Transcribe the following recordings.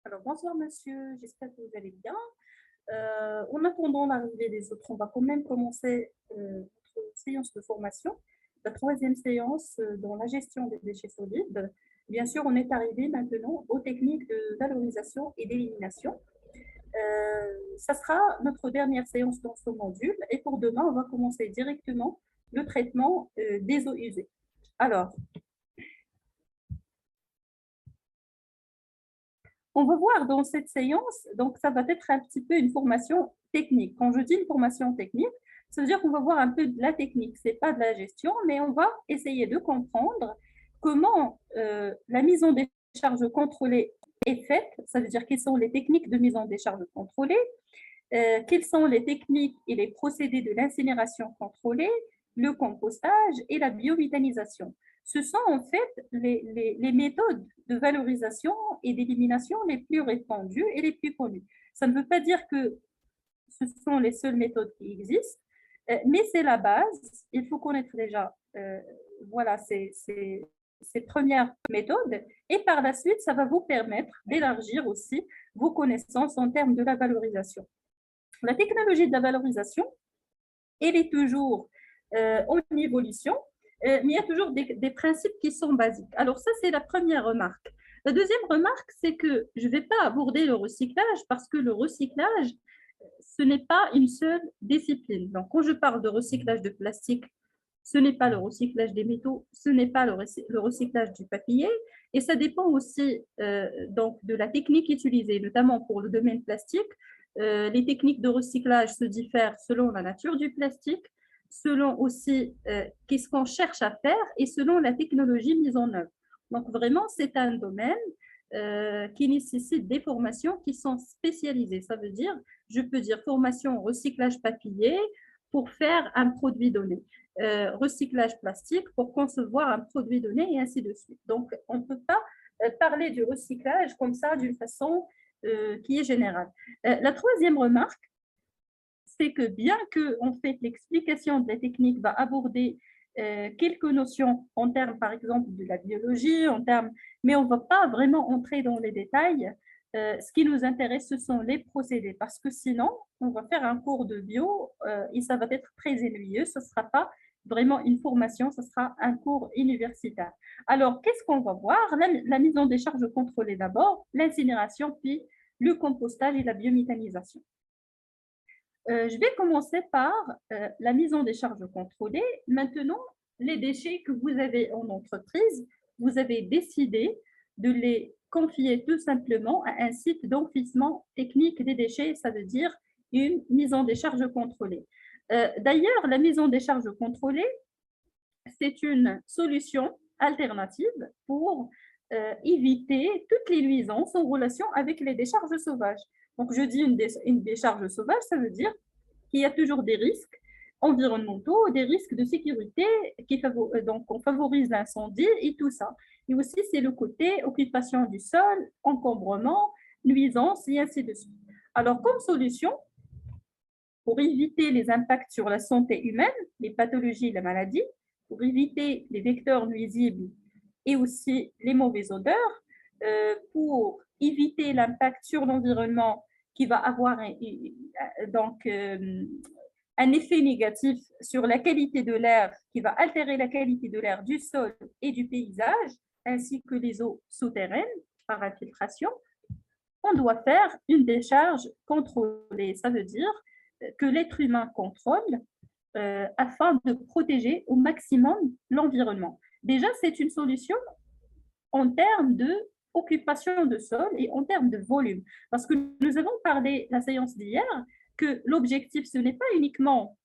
Alors, bonsoir monsieur, j'espère que vous allez bien. En attendant l'arrivée des autres, on va quand même commencer notre séance de formation, la troisième séance dans la gestion des déchets solides. Bien sûr, on est arrivé maintenant aux techniques de valorisation et d'élimination. Ça sera notre dernière séance dans ce module et pour demain, on va commencer directement le traitement des eaux usées. Alors, on va voir dans cette séance, donc ça va être un petit peu une formation technique. Quand je dis une formation technique, ça veut dire qu'on va voir un peu de la technique. Ce n'est pas de la gestion, mais on va essayer de comprendre comment la mise en décharge contrôlée est faite. Ça veut dire quelles sont les techniques de mise en décharge contrôlée, quelles sont les techniques et les procédés de l'incinération contrôlée, le compostage et la biométhanisation. Ce sont en fait les méthodes de valorisation et d'élimination les plus répandues et les plus connues. Ça ne veut pas dire que ce sont les seules méthodes qui existent, mais c'est la base. Il faut connaître déjà voilà, ces premières méthodes et par la suite, ça va vous permettre d'élargir aussi vos connaissances en termes de la valorisation. La technologie de la valorisation, elle est toujours en évolution, mais il y a toujours des principes qui sont basiques. Alors ça, c'est la première remarque. La deuxième remarque, c'est que je ne vais pas aborder le recyclage parce que le recyclage, ce n'est pas une seule discipline. Donc, quand je parle de recyclage de plastique, ce n'est pas le recyclage des métaux, ce n'est pas le recyclage du papier, et ça dépend aussi donc de la technique utilisée, notamment pour le domaine plastique. Les techniques de recyclage se diffèrent selon la nature du plastique, selon aussi qu'est-ce qu'on cherche à faire et selon la technologie mise en œuvre. Donc vraiment, c'est un domaine qui nécessite des formations qui sont spécialisées. Ça veut dire, je peux dire formation recyclage papier pour faire un produit donné, recyclage plastique pour concevoir un produit donné et ainsi de suite. Donc, on ne peut pas parler du recyclage comme ça d'une façon qui est générale. La troisième remarque, c'est que bien que en fait, l'explication de la technique va aborder quelques notions en termes, par exemple, de la biologie, mais on ne va pas vraiment entrer dans les détails. Ce qui nous intéresse, ce sont les procédés, parce que sinon, on va faire un cours de bio et ça va être très ennuyeux. Ce ne sera pas vraiment une formation, ce sera un cours universitaire. Alors, qu'est-ce qu'on va voir? La mise en décharge contrôlée d'abord, l'incinération, puis le compostage et la biométhanisation. Je vais commencer par la mise en décharge contrôlée. Maintenant, les déchets que vous avez en entreprise, vous avez décidé de les confier tout simplement à un site d'enfouissement technique des déchets, ça veut dire une mise en décharge contrôlée. D'ailleurs, la mise en décharge contrôlée, c'est une solution alternative pour éviter toutes les nuisances en relation avec les décharges sauvages. Donc, je dis une décharge sauvage, ça veut dire qu'il y a toujours des risques environnementaux, des risques de sécurité, donc on favorise l'incendie et tout ça. Et aussi, c'est le côté occupation du sol, encombrement, nuisance et ainsi de suite. Alors, comme solution, pour éviter les impacts sur la santé humaine, les pathologies et la maladie, pour éviter les vecteurs nuisibles et aussi les mauvaises odeurs, pour éviter l'impact sur l'environnement qui va avoir donc, un effet négatif sur la qualité de l'air, qui va altérer la qualité de l'air du sol et du paysage, ainsi que les eaux souterraines par infiltration, on doit faire une décharge contrôlée. Ça veut dire que l'être humain contrôle afin de protéger au maximum l'environnement. Déjà, c'est une solution en termes d'occupation de sol et en termes de volume. Parce que nous avons parlé la séance d'hier que l'objectif, ce n'est pas uniquement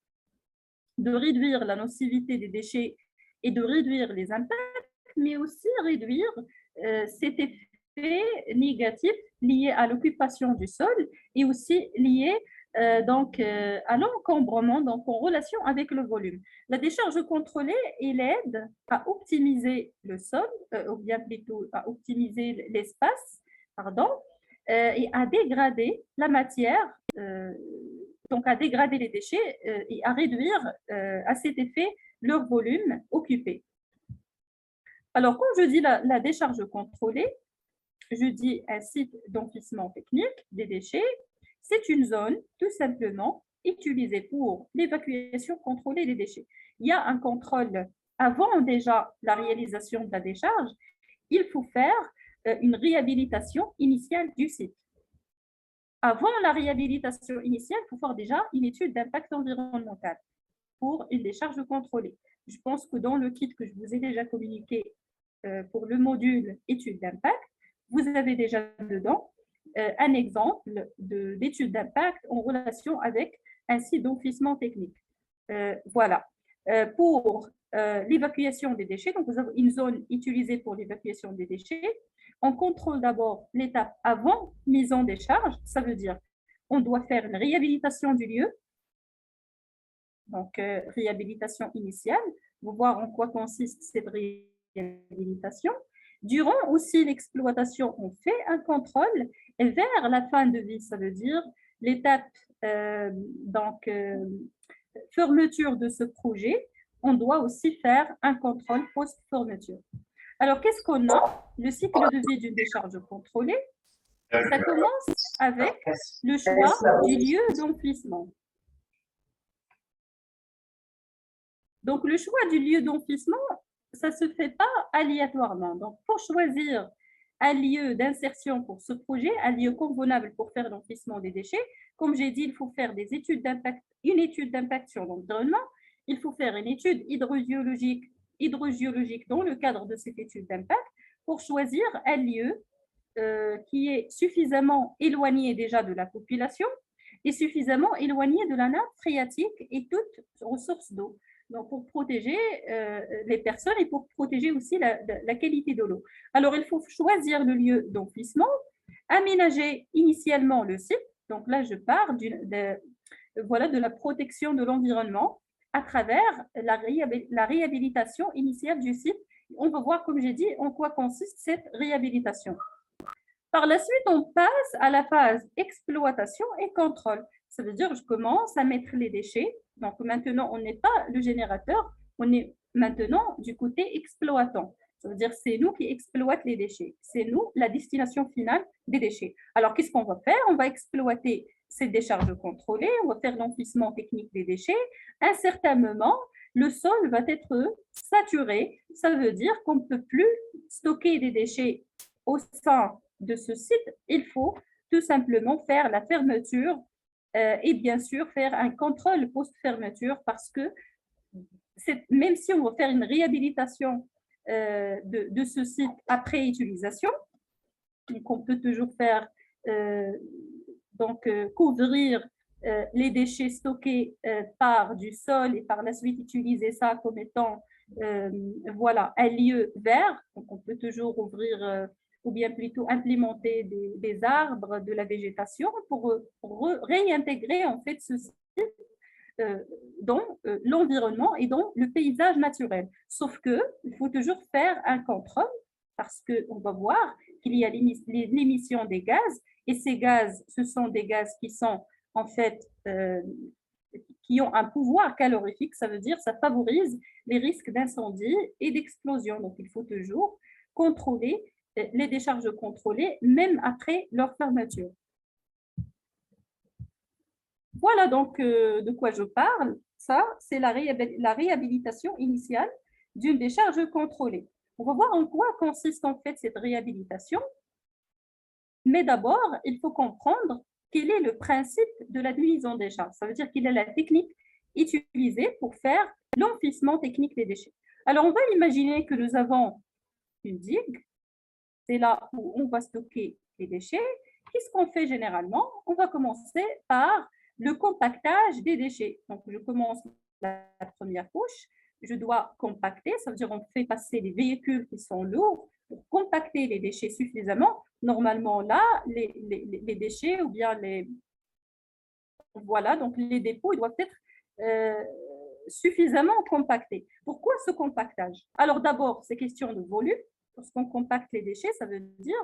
de réduire la nocivité des déchets et de réduire les impacts, mais aussi réduire cet effet négatif lié à l'occupation du sol et aussi lié donc, à l'encombrement, donc en relation avec le volume. La décharge contrôlée, elle aide à optimiser le sol, ou bien plutôt à optimiser l'espace, pardon, et à dégrader la matière, donc à dégrader les déchets et à réduire à cet effet leur volume occupé. Alors, quand je dis la décharge contrôlée, je dis un site d'enfouissement technique des déchets, c'est une zone tout simplement utilisée pour l'évacuation contrôlée des déchets. Il y a un contrôle avant déjà la réalisation de la décharge, il faut faire une réhabilitation initiale du site. Avant la réhabilitation initiale, il faut faire déjà une étude d'impact environnemental pour une décharge contrôlée. Je pense que dans le kit que je vous ai déjà communiqué pour le module étude d'impact, vous avez déjà dedans un exemple d'étude d'impact en relation avec un site d'enfouissement technique. Voilà. Pour l'évacuation des déchets, donc vous avez une zone utilisée pour l'évacuation des déchets. On contrôle d'abord l'étape avant mise en décharge, ça veut dire on doit faire une réhabilitation du lieu, donc réhabilitation initiale, pour voir en quoi consiste cette réhabilitation. Durant aussi l'exploitation, on fait un contrôle et vers la fin de vie, ça veut dire l'étape fermeture de ce projet, on doit aussi faire un contrôle post-fermeture. Alors, qu'est-ce qu'on a? Le cycle de vie d'une décharge contrôlée, ça commence avec le choix du lieu d'enfouissement. Donc, le choix du lieu d'enfouissement, ça ne se fait pas aléatoirement. Donc, pour choisir un lieu d'insertion pour ce projet, un lieu convenable pour faire l'enfouissement des déchets, comme j'ai dit, il faut faire des études d'impact, une étude d'impact sur l'environnement, il faut faire une étude hydrogéologique dans le cadre de cette étude d'impact pour choisir un lieu qui est suffisamment éloigné déjà de la population et suffisamment éloigné de la nappe phréatique et toutes ressources d'eau. Donc, pour protéger les personnes et pour protéger aussi la qualité de l'eau. Alors, il faut choisir le lieu d'enfouissement, aménager initialement le site. Donc là, je pars de la protection de l'environnement à travers la réhabilitation initiale du site. On va voir, comme j'ai dit, en quoi consiste cette réhabilitation. Par la suite, on passe à la phase exploitation et contrôle. Ça veut dire que je commence à mettre les déchets. Donc maintenant, on n'est pas le générateur, on est maintenant du côté exploitant. Ça veut dire c'est nous qui exploitons les déchets. C'est nous la destination finale des déchets. Alors, qu'est-ce qu'on va faire? On va exploiter ces décharges contrôlées, on va faire l'enfouissement technique des déchets. À un certain moment, le sol va être saturé. Ça veut dire qu'on ne peut plus stocker des déchets au sein de ce site. Il faut tout simplement faire la fermeture et bien sûr faire un contrôle post-fermeture parce que même si on va faire une réhabilitation de ce site après utilisation, donc on peut toujours faire couvrir les déchets stockés par du sol et par la suite utiliser ça comme étant voilà, un lieu vert. Donc on peut toujours ouvrir ou bien plutôt implémenter des arbres, de la végétation pour réintégrer en fait ce site dans l'environnement et dans le paysage naturel. Sauf qu'il faut toujours faire un contrôle parce qu'on va voir qu'il y a l'émission des gaz et ces gaz, ce sont des gaz qui sont en fait qui ont un pouvoir calorifique, ça veut dire ça favorise les risques d'incendie et d'explosion. Donc, il faut toujours contrôler les décharges contrôlées, même après leur fermeture. Voilà donc de quoi je parle. Ça, c'est la réhabilitation initiale d'une décharge contrôlée. On va voir en quoi consiste en fait cette réhabilitation. Mais d'abord, il faut comprendre quel est le principe de la mise en décharge. Ça veut dire quelle est la technique utilisée pour faire l'enfouissement technique des déchets. Alors, on va imaginer que nous avons une digue. C'est là où on va stocker les déchets. Qu'est-ce qu'on fait généralement? On va commencer par le compactage des déchets. Donc, je commence la première couche. Je dois compacter, ça veut dire on fait passer les véhicules qui sont lourds pour compacter les déchets suffisamment. Normalement, là, les déchets ou bien voilà, donc les dépôts ils doivent être suffisamment compactés. Pourquoi ce compactage? Alors d'abord, c'est question de volume. Lorsqu'on compacte les déchets, ça veut dire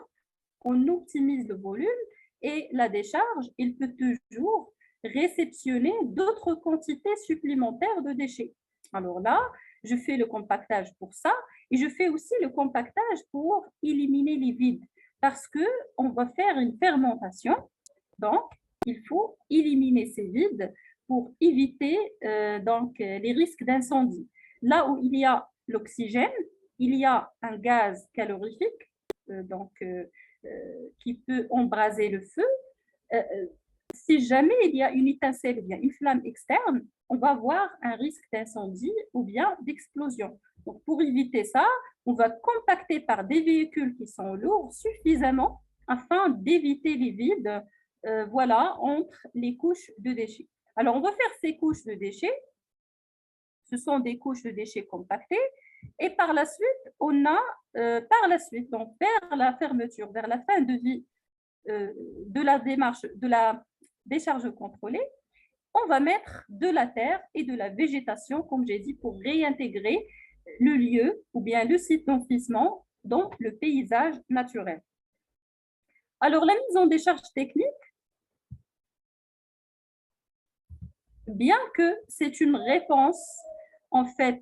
qu'on optimise le volume et la décharge, il peut toujours réceptionner d'autres quantités supplémentaires de déchets. Alors là, je fais le compactage pour ça et je fais aussi le compactage pour éliminer les vides. parce qu'on va faire une fermentation. Donc, il faut éliminer ces vides pour éviter les risques d'incendie. Là où il y a l'oxygène, il y a un gaz calorifique qui peut embraser le feu. Euh, si jamais il y a une étincelle ou bien une flamme externe, on va avoir un risque d'incendie ou bien d'explosion. Donc, pour éviter ça, on va compacter par des véhicules qui sont lourds suffisamment afin d'éviter les vides entre les couches de déchets. Alors, on va faire ces couches de déchets. Ce sont des couches de déchets compactées. Et par la suite, donc vers la fermeture, vers la fin de vie de la démarche, de la décharge contrôlée, on va mettre de la terre et de la végétation, comme j'ai dit, pour réintégrer le lieu ou bien le site d'enfouissement dans le paysage naturel. Alors, la mise en décharge technique, bien que c'est une réponse, en fait,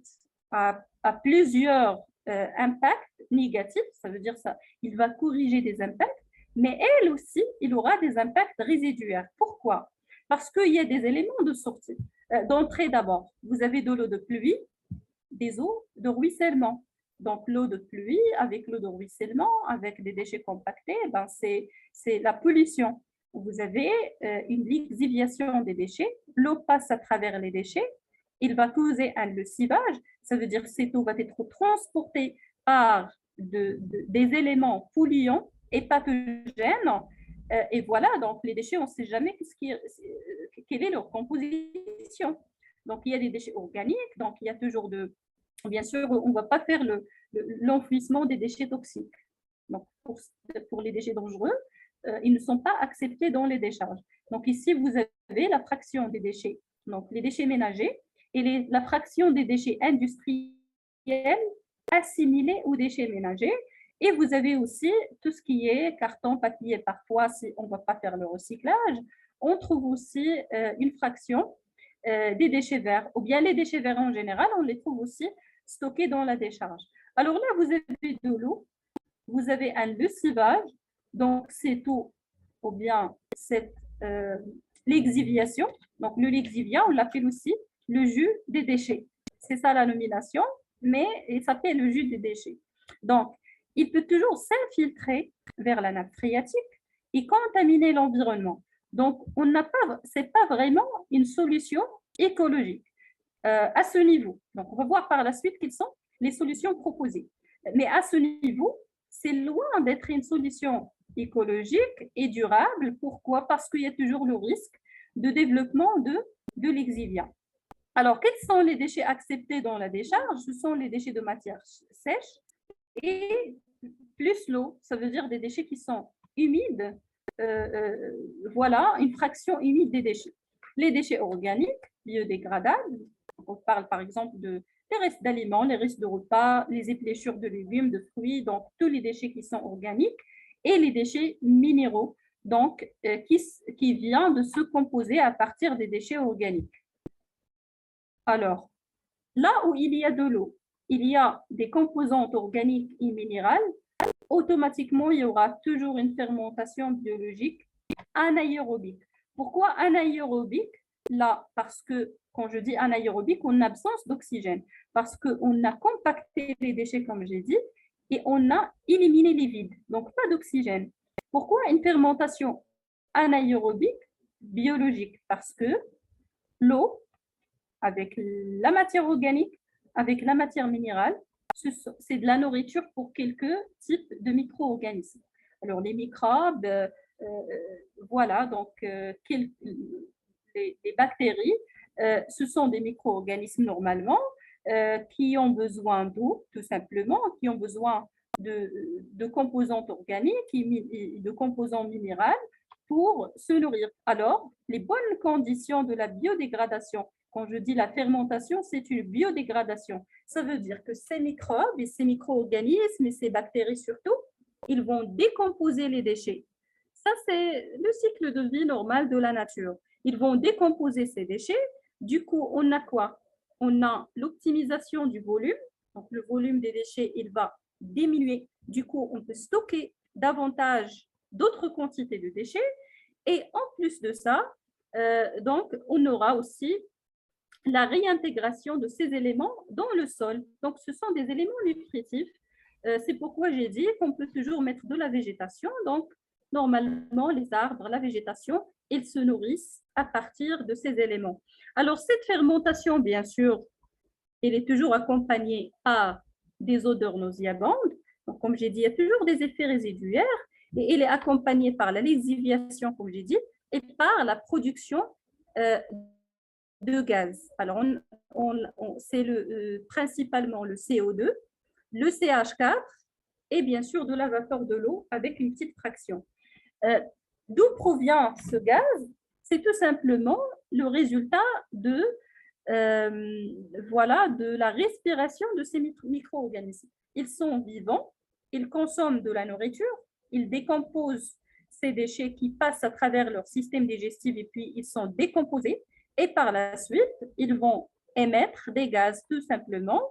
à plusieurs impacts négatifs, ça veut dire ça, il va corriger des impacts, mais elle aussi, il aura des impacts résiduaires. Pourquoi? Parce qu'il y a des éléments de sortie. D'entrée d'abord, vous avez de l'eau de pluie, des eaux de ruissellement. Donc, l'eau de pluie avec l'eau de ruissellement, avec des déchets compactés, c'est la pollution. Vous avez une lixiviation des déchets, l'eau passe à travers les déchets, il va causer un lessivage, ça veut dire que cette eau va être transportée par des éléments polluants et pathogènes. Et voilà, donc les déchets, on ne sait jamais quelle est leur composition. Donc, il y a des déchets organiques, donc il y a toujours bien sûr, on ne va pas faire l'enfouissement des déchets toxiques. Donc, pour les déchets dangereux, ils ne sont pas acceptés dans les décharges. Donc, ici, vous avez la fraction des déchets, donc les déchets ménagers, et la fraction des déchets industriels assimilés aux déchets ménagers. Et vous avez aussi tout ce qui est carton, papier. Parfois, si on ne va pas faire le recyclage, on trouve aussi une fraction des déchets verts, ou bien les déchets verts en général, on les trouve aussi stockés dans la décharge. Alors là, vous avez de l'eau, vous avez un lessivage, donc c'est eau, ou bien l'exiviation. Donc le lexivia, on l'appelle aussi le jus des déchets. C'est ça la nomination, mais il s'appelle le jus des déchets. Donc, il peut toujours s'infiltrer vers la nappe phréatique et contaminer l'environnement. Donc, ce n'est pas vraiment une solution écologique à ce niveau. Donc, on va voir par la suite quelles sont les solutions proposées. Mais à ce niveau, c'est loin d'être une solution écologique et durable. Pourquoi? Parce qu'il y a toujours le risque de développement de l'exivia. Alors, quels sont les déchets acceptés dans la décharge? Ce sont les déchets de matière sèche et plus l'eau, ça veut dire des déchets qui sont humides, voilà, une fraction humide des déchets. Les déchets organiques, biodégradables, on parle par exemple des restes d'aliments, les restes de repas, les épluchures de légumes, de fruits, donc tous les déchets qui sont organiques, et les déchets minéraux, donc qui viennent de se composer à partir des déchets organiques. Alors, là où il y a de l'eau, il y a des composantes organiques et minérales, automatiquement, il y aura toujours une fermentation biologique anaérobique. Pourquoi anaérobique? Là, parce que quand je dis anaérobique, on a absence d'oxygène, parce qu'on a compacté les déchets, comme j'ai dit, et on a éliminé les vides, donc pas d'oxygène. Pourquoi une fermentation anaérobique biologique? Parce que l'eau, avec la matière organique, avec la matière minérale, c'est de la nourriture pour quelques types de micro-organismes. Alors, les microbes, voilà, donc les bactéries, ce sont des micro-organismes normalement qui ont besoin d'eau, tout simplement, qui ont besoin de composantes organiques et de composants minéraux pour se nourrir. Alors, les bonnes conditions de la biodégradation, quand je dis la fermentation, c'est une biodégradation. Ça veut dire que ces microbes et ces micro-organismes et ces bactéries surtout, ils vont décomposer les déchets. Ça, c'est le cycle de vie normal de la nature. Ils vont décomposer ces déchets. Du coup, on a quoi? On a l'optimisation du volume. Donc, le volume des déchets, il va diminuer. Du coup, on peut stocker davantage d'autres quantités de déchets. Et en plus de ça, donc, on aura aussi la réintégration de ces éléments dans le sol. Donc, ce sont des éléments nutritifs. C'est pourquoi j'ai dit qu'on peut toujours mettre de la végétation. Donc, normalement, les arbres, la végétation, ils se nourrissent à partir de ces éléments. Alors, cette fermentation, bien sûr, elle est toujours accompagnée par des odeurs nauséabondes. Donc, comme j'ai dit, il y a toujours des effets résiduaires et elle est accompagnée par la lixiviation, comme j'ai dit, et par la production de gaz. Alors, c'est principalement le CO2, le CH4 et bien sûr de la vapeur de l'eau avec une petite fraction. D'où provient ce gaz? C'est tout simplement le résultat de la respiration de ces micro-organismes. Ils sont vivants, ils consomment de la nourriture, ils décomposent ces déchets qui passent à travers leur système digestif et puis ils sont décomposés et par la suite, ils vont émettre des gaz tout simplement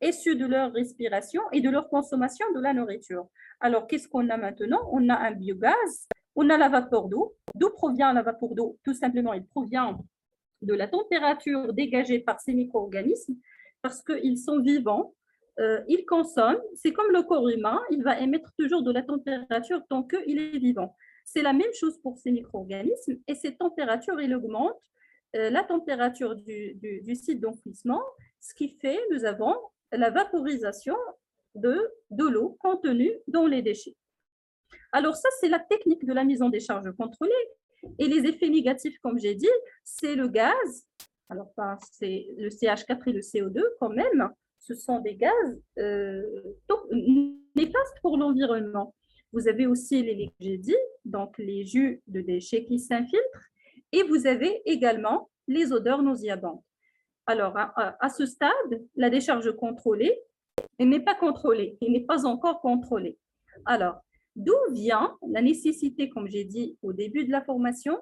issus de leur respiration et de leur consommation de la nourriture. Alors, qu'est-ce qu'on a maintenant? On a un biogaz, on a la vapeur d'eau. D'où provient la vapeur d'eau? Tout simplement, il provient de la température dégagée par ces micro-organismes parce qu'ils sont vivants, ils consomment. C'est comme le corps humain, il va émettre toujours de la température tant qu'il est vivant. C'est la même chose pour ces micro-organismes et cette température, elle augmente la température du site d'enfouissement, ce qui fait que nous avons la vaporisation de l'eau contenue dans les déchets. Alors ça, c'est la technique de la mise en décharge contrôlée. Et les effets négatifs, comme j'ai dit, c'est le gaz. Alors, c'est le CH4 et le CO2 quand même. Ce sont des gaz néfastes pour l'environnement. Vous avez aussi les liquides, donc les jus de déchets qui s'infiltrent. Et vous avez également les odeurs nauséabondes. Alors, à ce stade, la décharge contrôlée, elle n'est pas contrôlée, elle n'est pas encore contrôlée. Alors, d'où vient la nécessité, comme j'ai dit au début de la formation,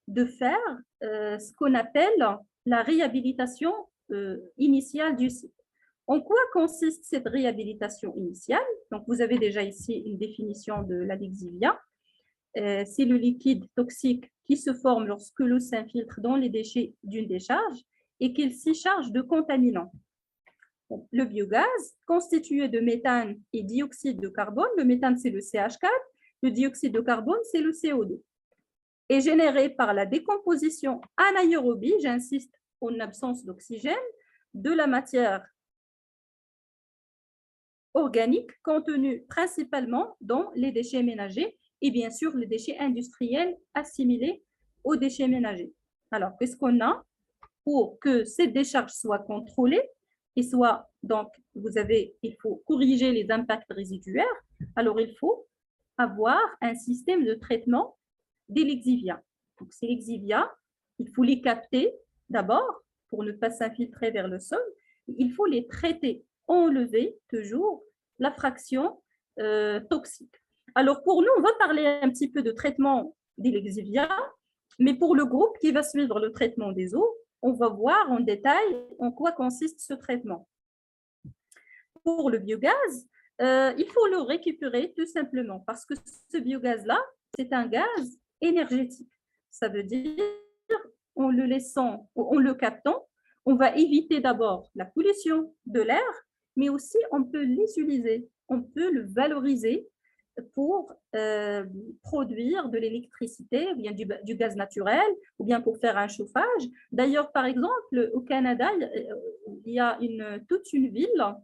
de faire ce qu'on appelle la réhabilitation initiale du site. En quoi consiste cette réhabilitation initiale? Donc, vous avez déjà ici une définition de la lexivia. C'est le liquide toxique qui se forme lorsque l'eau s'infiltre dans les déchets d'une décharge et qu'il s'y charge de contaminants. Le biogaz, constitué de méthane et dioxyde de carbone, le méthane c'est le CH4, le dioxyde de carbone c'est le CO2, est généré par la décomposition anaérobie, j'insiste, en absence d'oxygène, de la matière organique contenue principalement dans les déchets ménagers et bien sûr les déchets industriels assimilés aux déchets ménagers. Alors, qu'est-ce qu'on a pour que cette décharge soit contrôlée et soit, donc, il faut corriger les impacts résiduaires, alors il faut avoir un système de traitement des lixivias. Donc, ces lixivias, il faut les capter d'abord pour ne pas s'infiltrer vers le sol. Il faut les traiter, enlever toujours la fraction toxique. Alors, pour nous, on va parler un petit peu de traitement des lixivias, mais pour le groupe qui va suivre le traitement des eaux, on va voir en détail en quoi consiste ce traitement. Pour le biogaz, il faut le récupérer tout simplement parce que ce biogaz-là, c'est un gaz énergétique. Ça veut dire, en le captant, on va éviter d'abord la pollution de l'air, mais aussi on peut l'utiliser, on peut le valoriser pour produire de l'électricité, ou bien du gaz naturel, ou bien pour faire un chauffage. D'ailleurs, par exemple, au Canada, il y a toute une ville,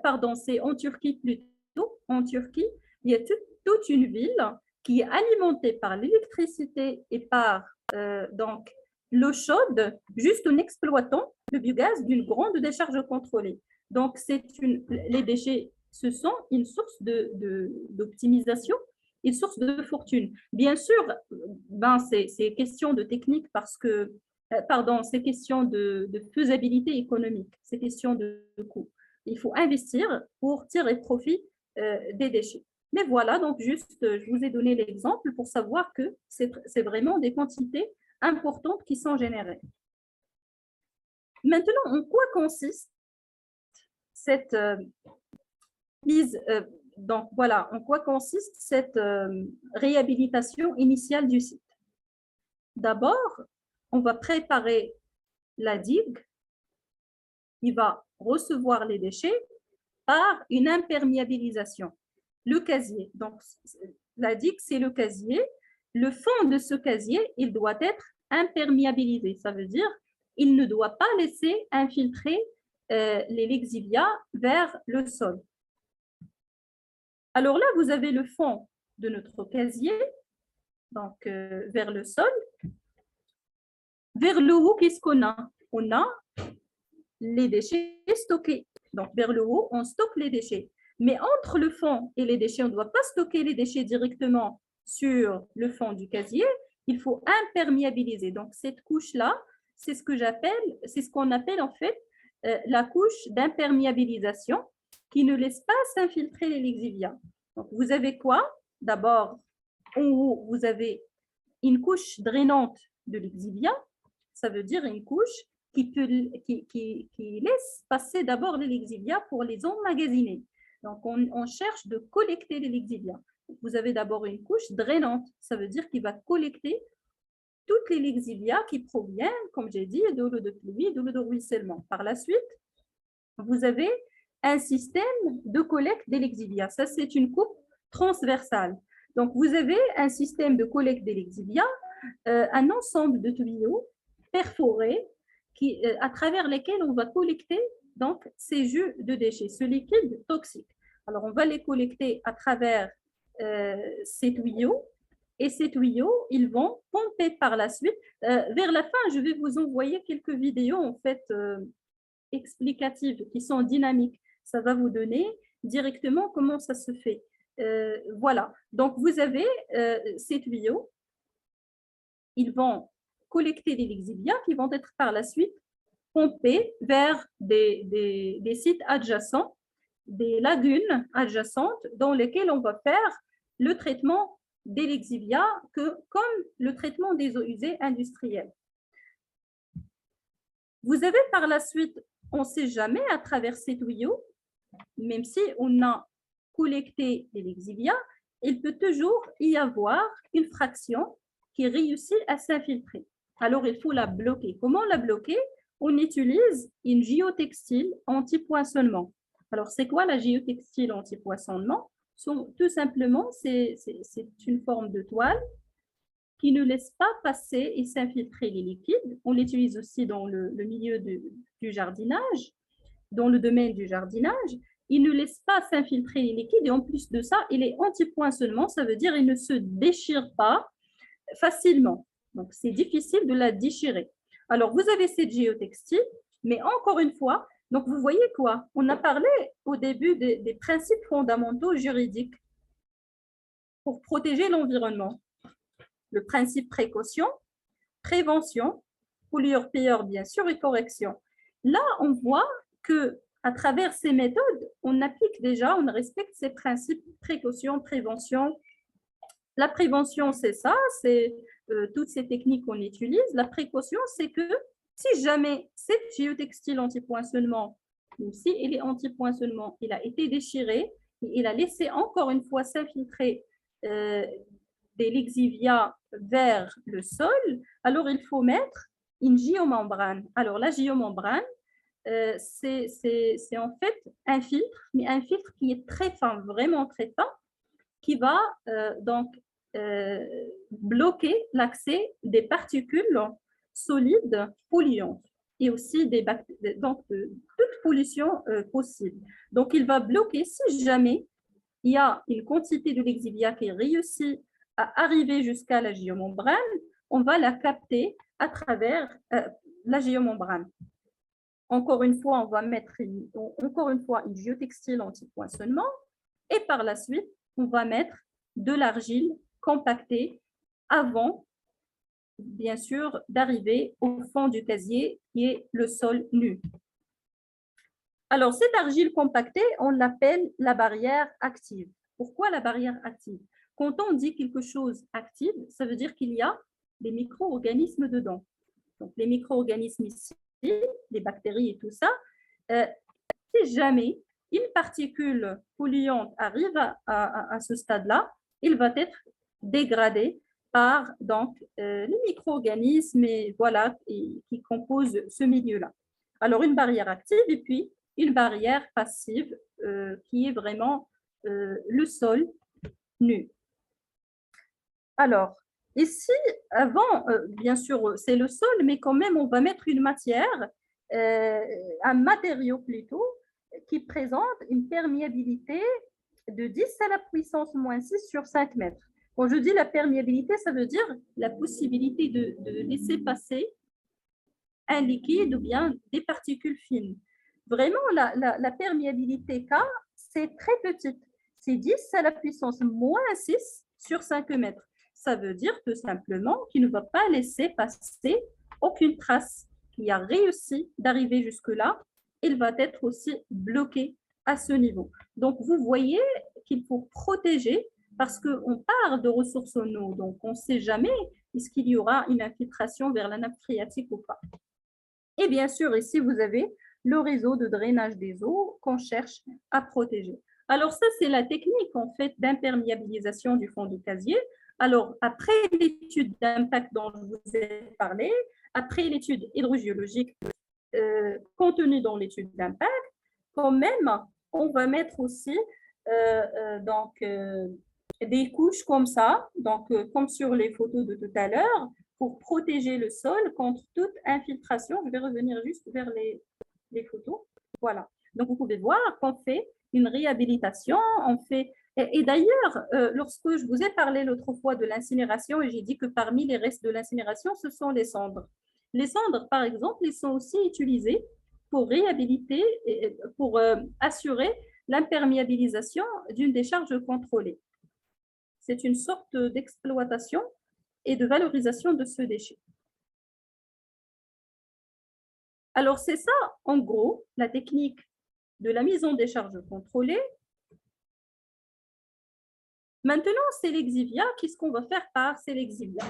pardon, c'est en Turquie plutôt, en Turquie, il y a toute une ville qui est alimentée par l'électricité et par donc l'eau chaude, juste en exploitant le biogaz d'une grande décharge contrôlée. Donc, les déchets, ce sont une source d'optimisation, une source de fortune. Bien sûr, c'est question de technique parce que, c'est question de faisabilité économique, c'est question de coût. Il faut investir pour tirer profit des déchets. Mais voilà, donc juste, je vous ai donné l'exemple pour savoir que c'est vraiment des quantités importantes qui sont générées. Maintenant, en quoi consiste cette mise Donc, voilà en quoi consiste cette réhabilitation initiale du site. D'abord, on va préparer la digue qui va recevoir les déchets par une imperméabilisation. Le casier, donc la digue, c'est le casier. Le fond de ce casier, il doit être imperméabilisé. Ça veut dire il ne doit pas laisser infiltrer les lixivias vers le sol. Alors là, vous avez le fond de notre casier, donc vers le sol. Vers le haut, qu'est-ce qu'on a? On a les déchets stockés. Donc, vers le haut, on stocke les déchets. Mais entre le fond et les déchets, on ne doit pas stocker les déchets directement sur le fond du casier. Il faut imperméabiliser. Donc, cette couche-là, c'est ce que j'appelle, c'est ce qu'on appelle en fait la couche d'imperméabilisation qui ne laisse pas s'infiltrer les lixivias. Donc, vous avez quoi? D'abord, en haut, vous avez une couche drainante de lixivia. Ça veut dire une couche qui laisse passer d'abord les lixivias pour les emmagasiner. Donc, on cherche de collecter les lixivias. Vous avez d'abord une couche drainante. Ça veut dire qu'il va collecter toutes les lixivias qui proviennent, comme j'ai dit, de l'eau de pluie, de l'eau de ruissellement. Par la suite, vous avez un système de collecte des lixivias. Ça, c'est une coupe transversale. Donc, vous avez un système de collecte des lixivias, un ensemble de tuyaux perforés à travers lesquels on va collecter donc, ces jus de déchets, ce liquide toxique. Alors, on va les collecter à travers ces tuyaux et ces tuyaux, ils vont pomper par la suite. Vers la fin, je vais vous envoyer quelques vidéos en fait explicatives qui sont dynamiques. Ça va vous donner directement comment ça se fait. Voilà. Donc, vous avez ces tuyaux. Ils vont collecter des lixivias qui vont être par la suite pompés vers des sites adjacents, des lagunes adjacentes dans lesquelles on va faire le traitement des lixivias comme le traitement des eaux usées industrielles. Vous avez par la suite, on ne sait jamais à travers ces tuyaux, même si on a collecté les lixivias, il peut toujours y avoir une fraction qui réussit à s'infiltrer. Alors, il faut la bloquer. Comment la bloquer? On utilise une géotextile anti-poinçonnement. Alors, c'est quoi la géotextile anti-poinçonnement? Tout simplement, c'est une forme de toile qui ne laisse pas passer et s'infiltrer les liquides. On l'utilise aussi dans le milieu du jardinage, dans le domaine du jardinage. Il ne laisse pas s'infiltrer les liquides et en plus de ça, il est anti-poinçonnement, ça veut dire qu'il ne se déchire pas facilement. Donc, c'est difficile de la déchirer. Alors, vous avez cette géotextile, mais encore une fois, donc vous voyez quoi? On a parlé au début des principes fondamentaux juridiques pour protéger l'environnement. Le principe précaution, prévention, pollueur-payeur, bien sûr, et correction. Là, on voit que à travers ces méthodes, on applique déjà, on respecte ces principes précaution, prévention. La prévention, c'est ça, c'est toutes ces techniques qu'on utilise. La précaution, c'est que si jamais cette géotextile anti-poinçonnement, même si il est anti-poinçonnement, il a été déchiré, il a laissé encore une fois s'infiltrer des lixivias vers le sol, alors il faut mettre une géomembrane. Alors la géomembrane, c'est en fait un filtre, mais un filtre qui est très fin, vraiment très fin, qui va donc bloquer l'accès des particules solides polluantes et aussi donc, toute pollution possible. Donc, il va bloquer si jamais il y a une quantité de lexivia qui réussit à arriver jusqu'à la géomembrane, on va la capter à travers la géomembrane. Encore une fois, on va mettre encore une fois une géotextile anti-poinçonnement et par la suite, on va mettre de l'argile compactée avant, bien sûr, d'arriver au fond du casier qui est le sol nu. Alors, cette argile compactée, on l'appelle la barrière active. Pourquoi la barrière active? Quand on dit quelque chose active, ça veut dire qu'il y a des micro-organismes dedans. Donc, les micro-organismes ici, les bactéries et tout ça, si jamais une particule polluante arrive à ce stade-là, il va être dégradé par donc, les micro-organismes voilà, qui composent ce milieu-là. Alors, une barrière active et puis une barrière passive qui est vraiment le sol nu. Alors, ici, avant, bien sûr, c'est le sol, mais quand même, on va mettre une matière, un matériau plutôt, qui présente une perméabilité de 10 à la puissance moins 6 sur 5 mètres. Quand je dis la perméabilité, ça veut dire la possibilité de laisser passer un liquide ou bien des particules fines. Vraiment, la perméabilité K, c'est très petite. C'est 10 à la puissance moins 6 sur 5 mètres. Ça veut dire tout simplement qu'il ne va pas laisser passer aucune trace qui a réussi d'arriver jusque-là. Il va être aussi bloqué à ce niveau. Donc, vous voyez qu'il faut protéger parce qu'on part de ressources en eau. Donc, on ne sait jamais est-ce qu'il y aura une infiltration vers la nappe phréatique ou pas. Et bien sûr, ici, vous avez le réseau de drainage des eaux qu'on cherche à protéger. Alors ça, c'est la technique en fait d'imperméabilisation du fond du casier. Alors, après l'étude d'impact dont je vous ai parlé, après l'étude hydrogéologique contenue dans l'étude d'impact, quand même, on va mettre aussi des couches comme ça, donc comme sur les photos de tout à l'heure, pour protéger le sol contre toute infiltration. Je vais revenir juste vers les photos. Voilà. Donc, vous pouvez voir qu'on fait une réhabilitation, on fait... Et d'ailleurs, lorsque je vous ai parlé l'autre fois de l'incinération, et j'ai dit que parmi les restes de l'incinération, ce sont les cendres. Les cendres, par exemple, ils sont aussi utilisés pour réhabiliter, pour assurer l'imperméabilisation d'une décharge contrôlée. C'est une sorte d'exploitation et de valorisation de ce déchet. Alors, c'est ça, en gros, la technique de la mise en décharge contrôlée. Maintenant, c'est l'exivia. Qu'est-ce qu'on va faire par ces l'exivia?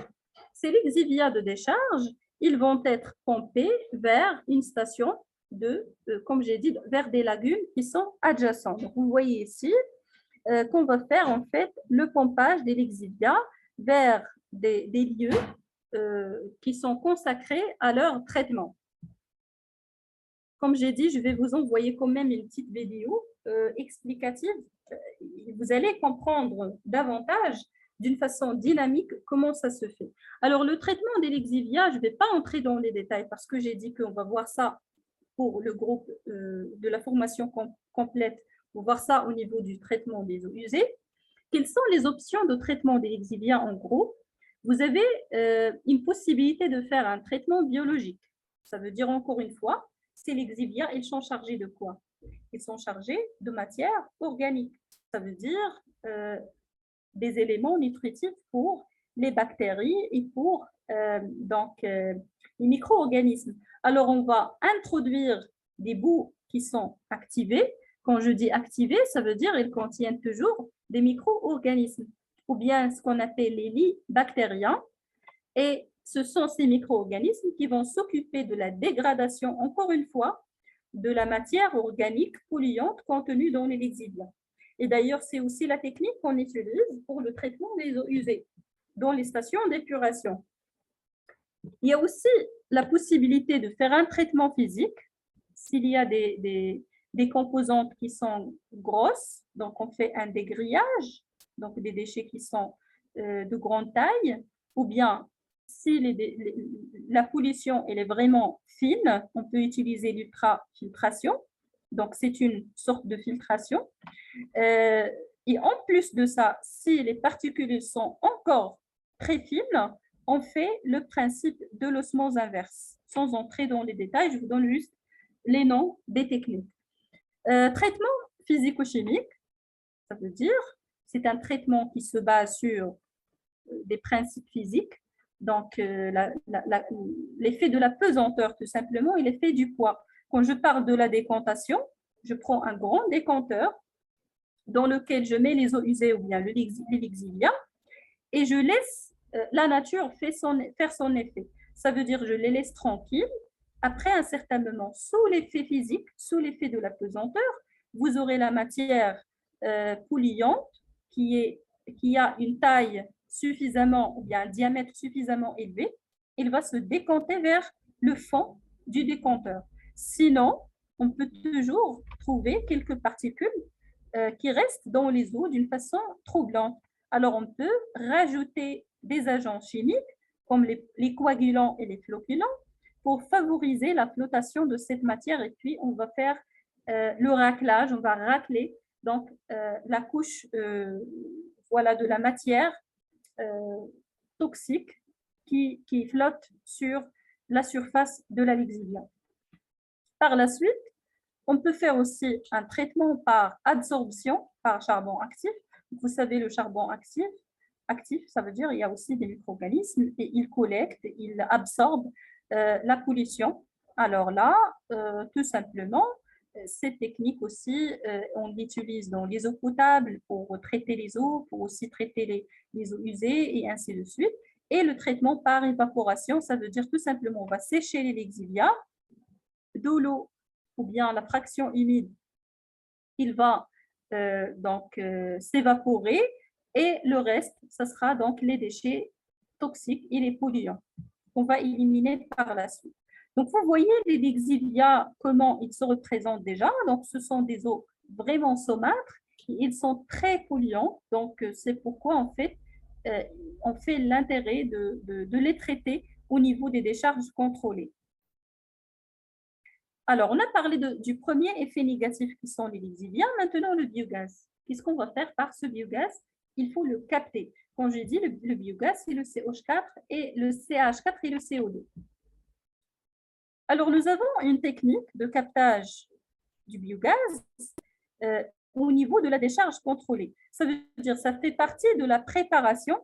Ces l'exivia de décharge, ils vont être pompés vers une station comme j'ai dit, vers des lagunes qui sont adjacents. Donc, vous voyez ici qu'on va faire en fait le pompage des l'exivia vers des lieux qui sont consacrés à leur traitement. Comme j'ai dit, je vais vous envoyer quand même une petite vidéo explicative. Vous allez comprendre davantage d'une façon dynamique comment ça se fait. Alors, le traitement des l'exivia, je ne vais pas entrer dans les détails parce que j'ai dit qu'on va voir ça pour le groupe de la formation complète, pour voir ça au niveau du traitement des eaux usées. Quelles sont les options de traitement des l'exivia en gros? Vous avez une possibilité de faire un traitement biologique. Ça veut dire encore une fois, ces l'exivia, ils sont chargés de quoi? Ils sont chargés de matière organique. Ça veut dire des éléments nutritifs pour les bactéries et pour les micro-organismes. Alors, on va introduire des bouts qui sont activés. Quand je dis activés, ça veut dire qu'ils contiennent toujours des micro-organismes ou bien ce qu'on appelle les lits bactériens. Et ce sont ces micro-organismes qui vont s'occuper de la dégradation, encore une fois, de la matière organique polluante contenue dans les l'exivia. Et d'ailleurs, c'est aussi la technique qu'on utilise pour le traitement des eaux usées dans les stations d'épuration. Il y a aussi la possibilité de faire un traitement physique s'il y a des composantes qui sont grosses. Donc, on fait un dégrillage, donc des déchets qui sont de grande taille, ou bien si la pollution elle est vraiment fine, on peut utiliser l'ultrafiltration. Donc, c'est une sorte de filtration. Et en plus de ça, si les particules sont encore très fines, on fait le principe de l'osmose inverse. Sans entrer dans les détails, je vous donne juste les noms des techniques. Traitement physico-chimique, ça veut dire c'est un traitement qui se base sur des principes physiques. Donc, l'effet de la pesanteur, tout simplement, et l'effet du poids. Quand je parle de la décantation, je prends un grand décanteur dans lequel je mets les eaux usées ou bien l'exivia et je laisse la nature faire son effet. Ça veut dire que je les laisse tranquilles. Après un certain moment, sous l'effet physique, sous l'effet de la pesanteur, vous aurez la matière polluante qui a une taille suffisamment, ou bien un diamètre suffisamment élevé. Il va se décanter vers le fond du décanteur. Sinon, on peut toujours trouver quelques particules qui restent dans les eaux d'une façon troublante. Alors, on peut rajouter des agents chimiques comme les coagulants et les flocculants pour favoriser la flottation de cette matière. Et puis, on va faire le raclage, on va racler donc la couche voilà, de la matière toxique qui flotte sur la surface de la lexivia. Par la suite, on peut faire aussi un traitement par adsorption, par charbon actif. Vous savez, le charbon actif, ça veut dire qu'il y a aussi des micro-organismes et il collecte, il absorbe la pollution. Alors là, tout simplement, cette technique aussi, on l'utilise dans les eaux potables pour traiter les eaux, pour aussi traiter les eaux usées et ainsi de suite. Et le traitement par évaporation, ça veut dire tout simplement, on va sécher les lexivia de l'eau ou bien la fraction humide, il va donc s'évaporer et le reste, ce sera donc les déchets toxiques et les polluants qu'on va éliminer par la suite. Donc, vous voyez les lexivia, comment ils se représentent déjà. Donc, ce sont des eaux vraiment saumâtres. Ils sont très polluants. Donc, c'est pourquoi, en fait, on fait l'intérêt de les traiter au niveau des décharges contrôlées. Alors, on a parlé du premier effet négatif qui sont les lexivia. Maintenant, le biogaz. Qu'est-ce qu'on va faire par ce biogaz? Il faut le capter. Quand j'ai dit le biogaz, c'est le CH4 et le CH4 et le CO2. Alors, nous avons une technique de captage du biogaz au niveau de la décharge contrôlée. Ça veut dire ça fait partie de la préparation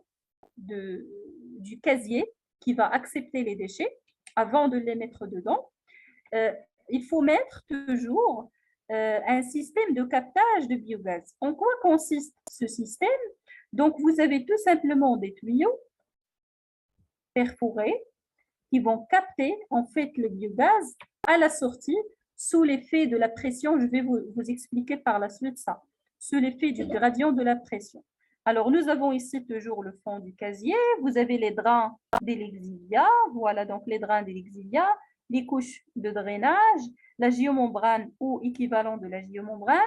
du casier qui va accepter les déchets avant de les mettre dedans. Il faut mettre toujours un système de captage de biogaz. En quoi consiste ce système? Donc, vous avez tout simplement des tuyaux perforés qui vont capter en fait le biogaz à la sortie sous l'effet de la pression. Je vais vous expliquer par la suite ça, sous l'effet du gradient de la pression. Alors, nous avons ici toujours le fond du casier. Vous avez les drains des lexivia. Voilà donc les drains des lexivia, les couches de drainage, la géomembrane ou équivalent de la géomembrane.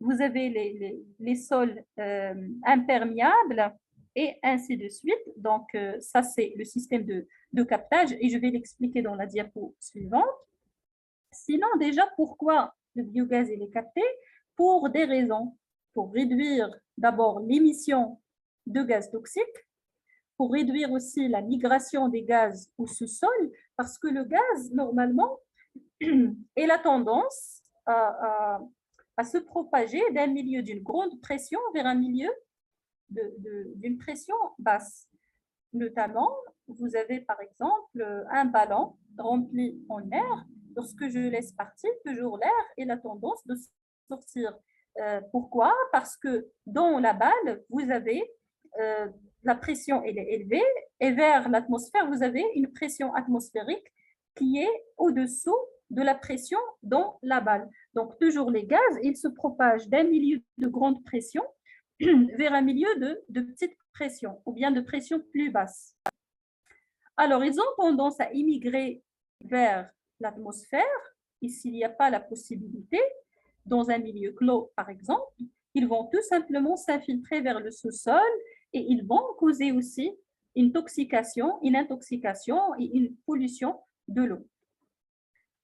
Vous avez les sols imperméables et ainsi de suite. Donc, ça, c'est le système de captage et je vais l'expliquer dans la diapo suivante. Sinon, déjà, pourquoi le biogaz est capté? Pour des raisons. Pour réduire d'abord l'émission de gaz toxiques, pour réduire aussi la migration des gaz au sous-sol, parce que le gaz, normalement, a la tendance à se propager d'un milieu d'une grande pression vers un milieu d'une pression basse. Notamment, vous avez par exemple un ballon rempli en air. Lorsque je laisse partir, toujours l'air et la tendance de sortir. Pourquoi? Parce que dans la balle, vous avez la pression elle est élevée et vers l'atmosphère, vous avez une pression atmosphérique qui est au-dessous de la pression dans la balle. Donc, toujours les gaz, ils se propagent d'un milieu de grande pression vers un milieu de petite pression ou bien de pression plus basse. Alors, ils ont tendance à immigrer vers l'atmosphère et s'il n'y a pas la possibilité, dans un milieu clos par exemple, ils vont tout simplement s'infiltrer vers le sous-sol et ils vont causer aussi une intoxication et une pollution de l'eau.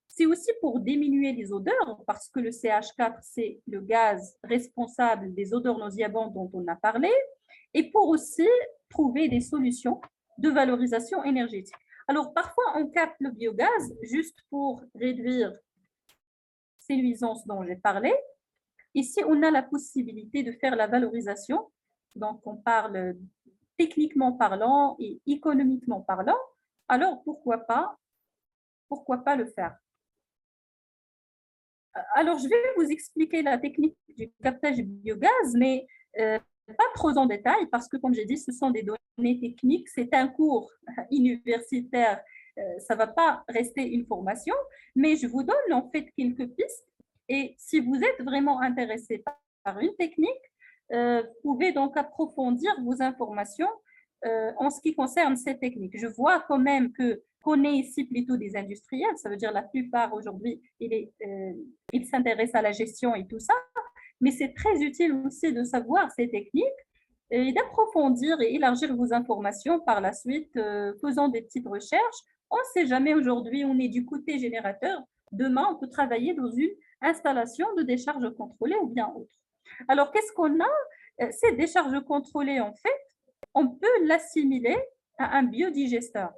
C'est aussi pour diminuer les odeurs, parce que le CH4, c'est le gaz responsable des odeurs nauséabondes dont on a parlé, et pour aussi trouver des solutions de valorisation énergétique. Alors, parfois, on capte le biogaz juste pour réduire ces nuisances dont j'ai parlé. Ici, on a la possibilité de faire la valorisation. Donc, on parle techniquement parlant et économiquement parlant. Alors, pourquoi pas le faire? Alors, je vais vous expliquer la technique du captage du biogaz, mais pas trop en détail parce que, comme j'ai dit, ce sont des données techniques. C'est un cours universitaire. Ça ne va pas rester une formation, mais je vous donne en fait quelques pistes Et si vous êtes vraiment intéressé par une technique, vous pouvez donc approfondir vos informations en ce qui concerne cette technique. Je vois quand même qu'on est ici plutôt des industriels, ça veut dire la plupart aujourd'hui, ils s'intéressent à la gestion et tout ça, mais c'est très utile aussi de savoir ces techniques et d'approfondir et élargir vos informations par la suite, faisant des petites recherches. On ne sait jamais aujourd'hui, on est du côté générateur. Demain, on peut travailler dans une installation de décharge contrôlée ou bien autre. Alors, qu'est-ce qu'on a? Ces décharges contrôlées, en fait, on peut l'assimiler à un biodigesteur.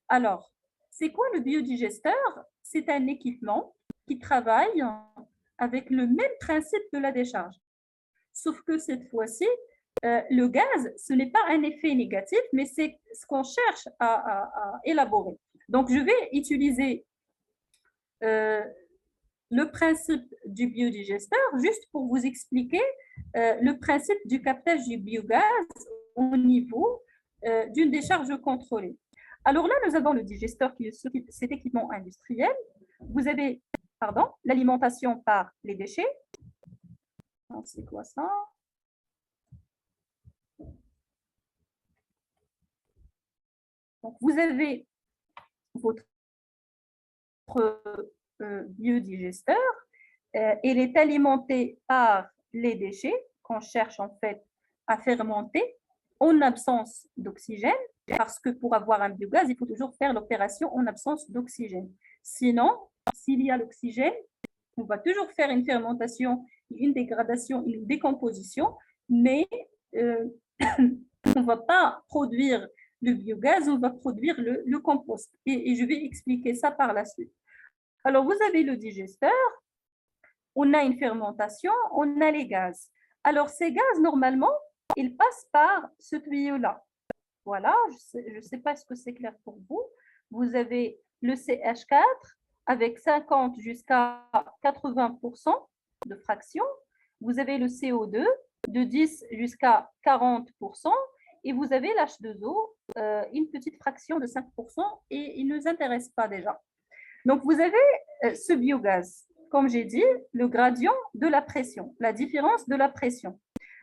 Alors, c'est quoi le biodigesteur? C'est un équipement qui travaille avec le même principe que la décharge. Sauf que cette fois-ci, le gaz, ce n'est pas un effet négatif, mais c'est ce qu'on cherche à élaborer. Donc, je vais utiliser le principe du biodigesteur juste pour vous expliquer le principe du captage du biogaz au niveau d'une décharge contrôlée. Alors là, nous avons le digesteur qui est cet équipement industriel. Vous avez, pardon, l'alimentation par les déchets. C'est quoi ça? Donc, vous avez votre biodigesteur. Il est alimenté par les déchets qu'on cherche en fait à fermenter en absence d'oxygène, parce que pour avoir un biogaz, il faut toujours faire l'opération en absence d'oxygène. Sinon, s'il y a l'oxygène, on va toujours faire une fermentation, une dégradation, une décomposition, mais on ne va pas produire le biogaz, on va produire le compost. Et je vais expliquer ça par la suite. Alors, vous avez le digesteur, on a une fermentation, on a les gaz. Alors, ces gaz, normalement, ils passent par ce tuyau-là. Voilà, je ne sais pas ce que c'est clair pour vous. Vous avez le CH4 avec 50 jusqu'à 80% de fraction. Vous avez le CO2 de 10 jusqu'à 40%. Et vous avez l'H2O, une petite fraction de 5%, et il ne nous intéresse pas déjà. Donc, vous avez ce biogaz, comme j'ai dit, le gradient de la pression, la différence de la pression.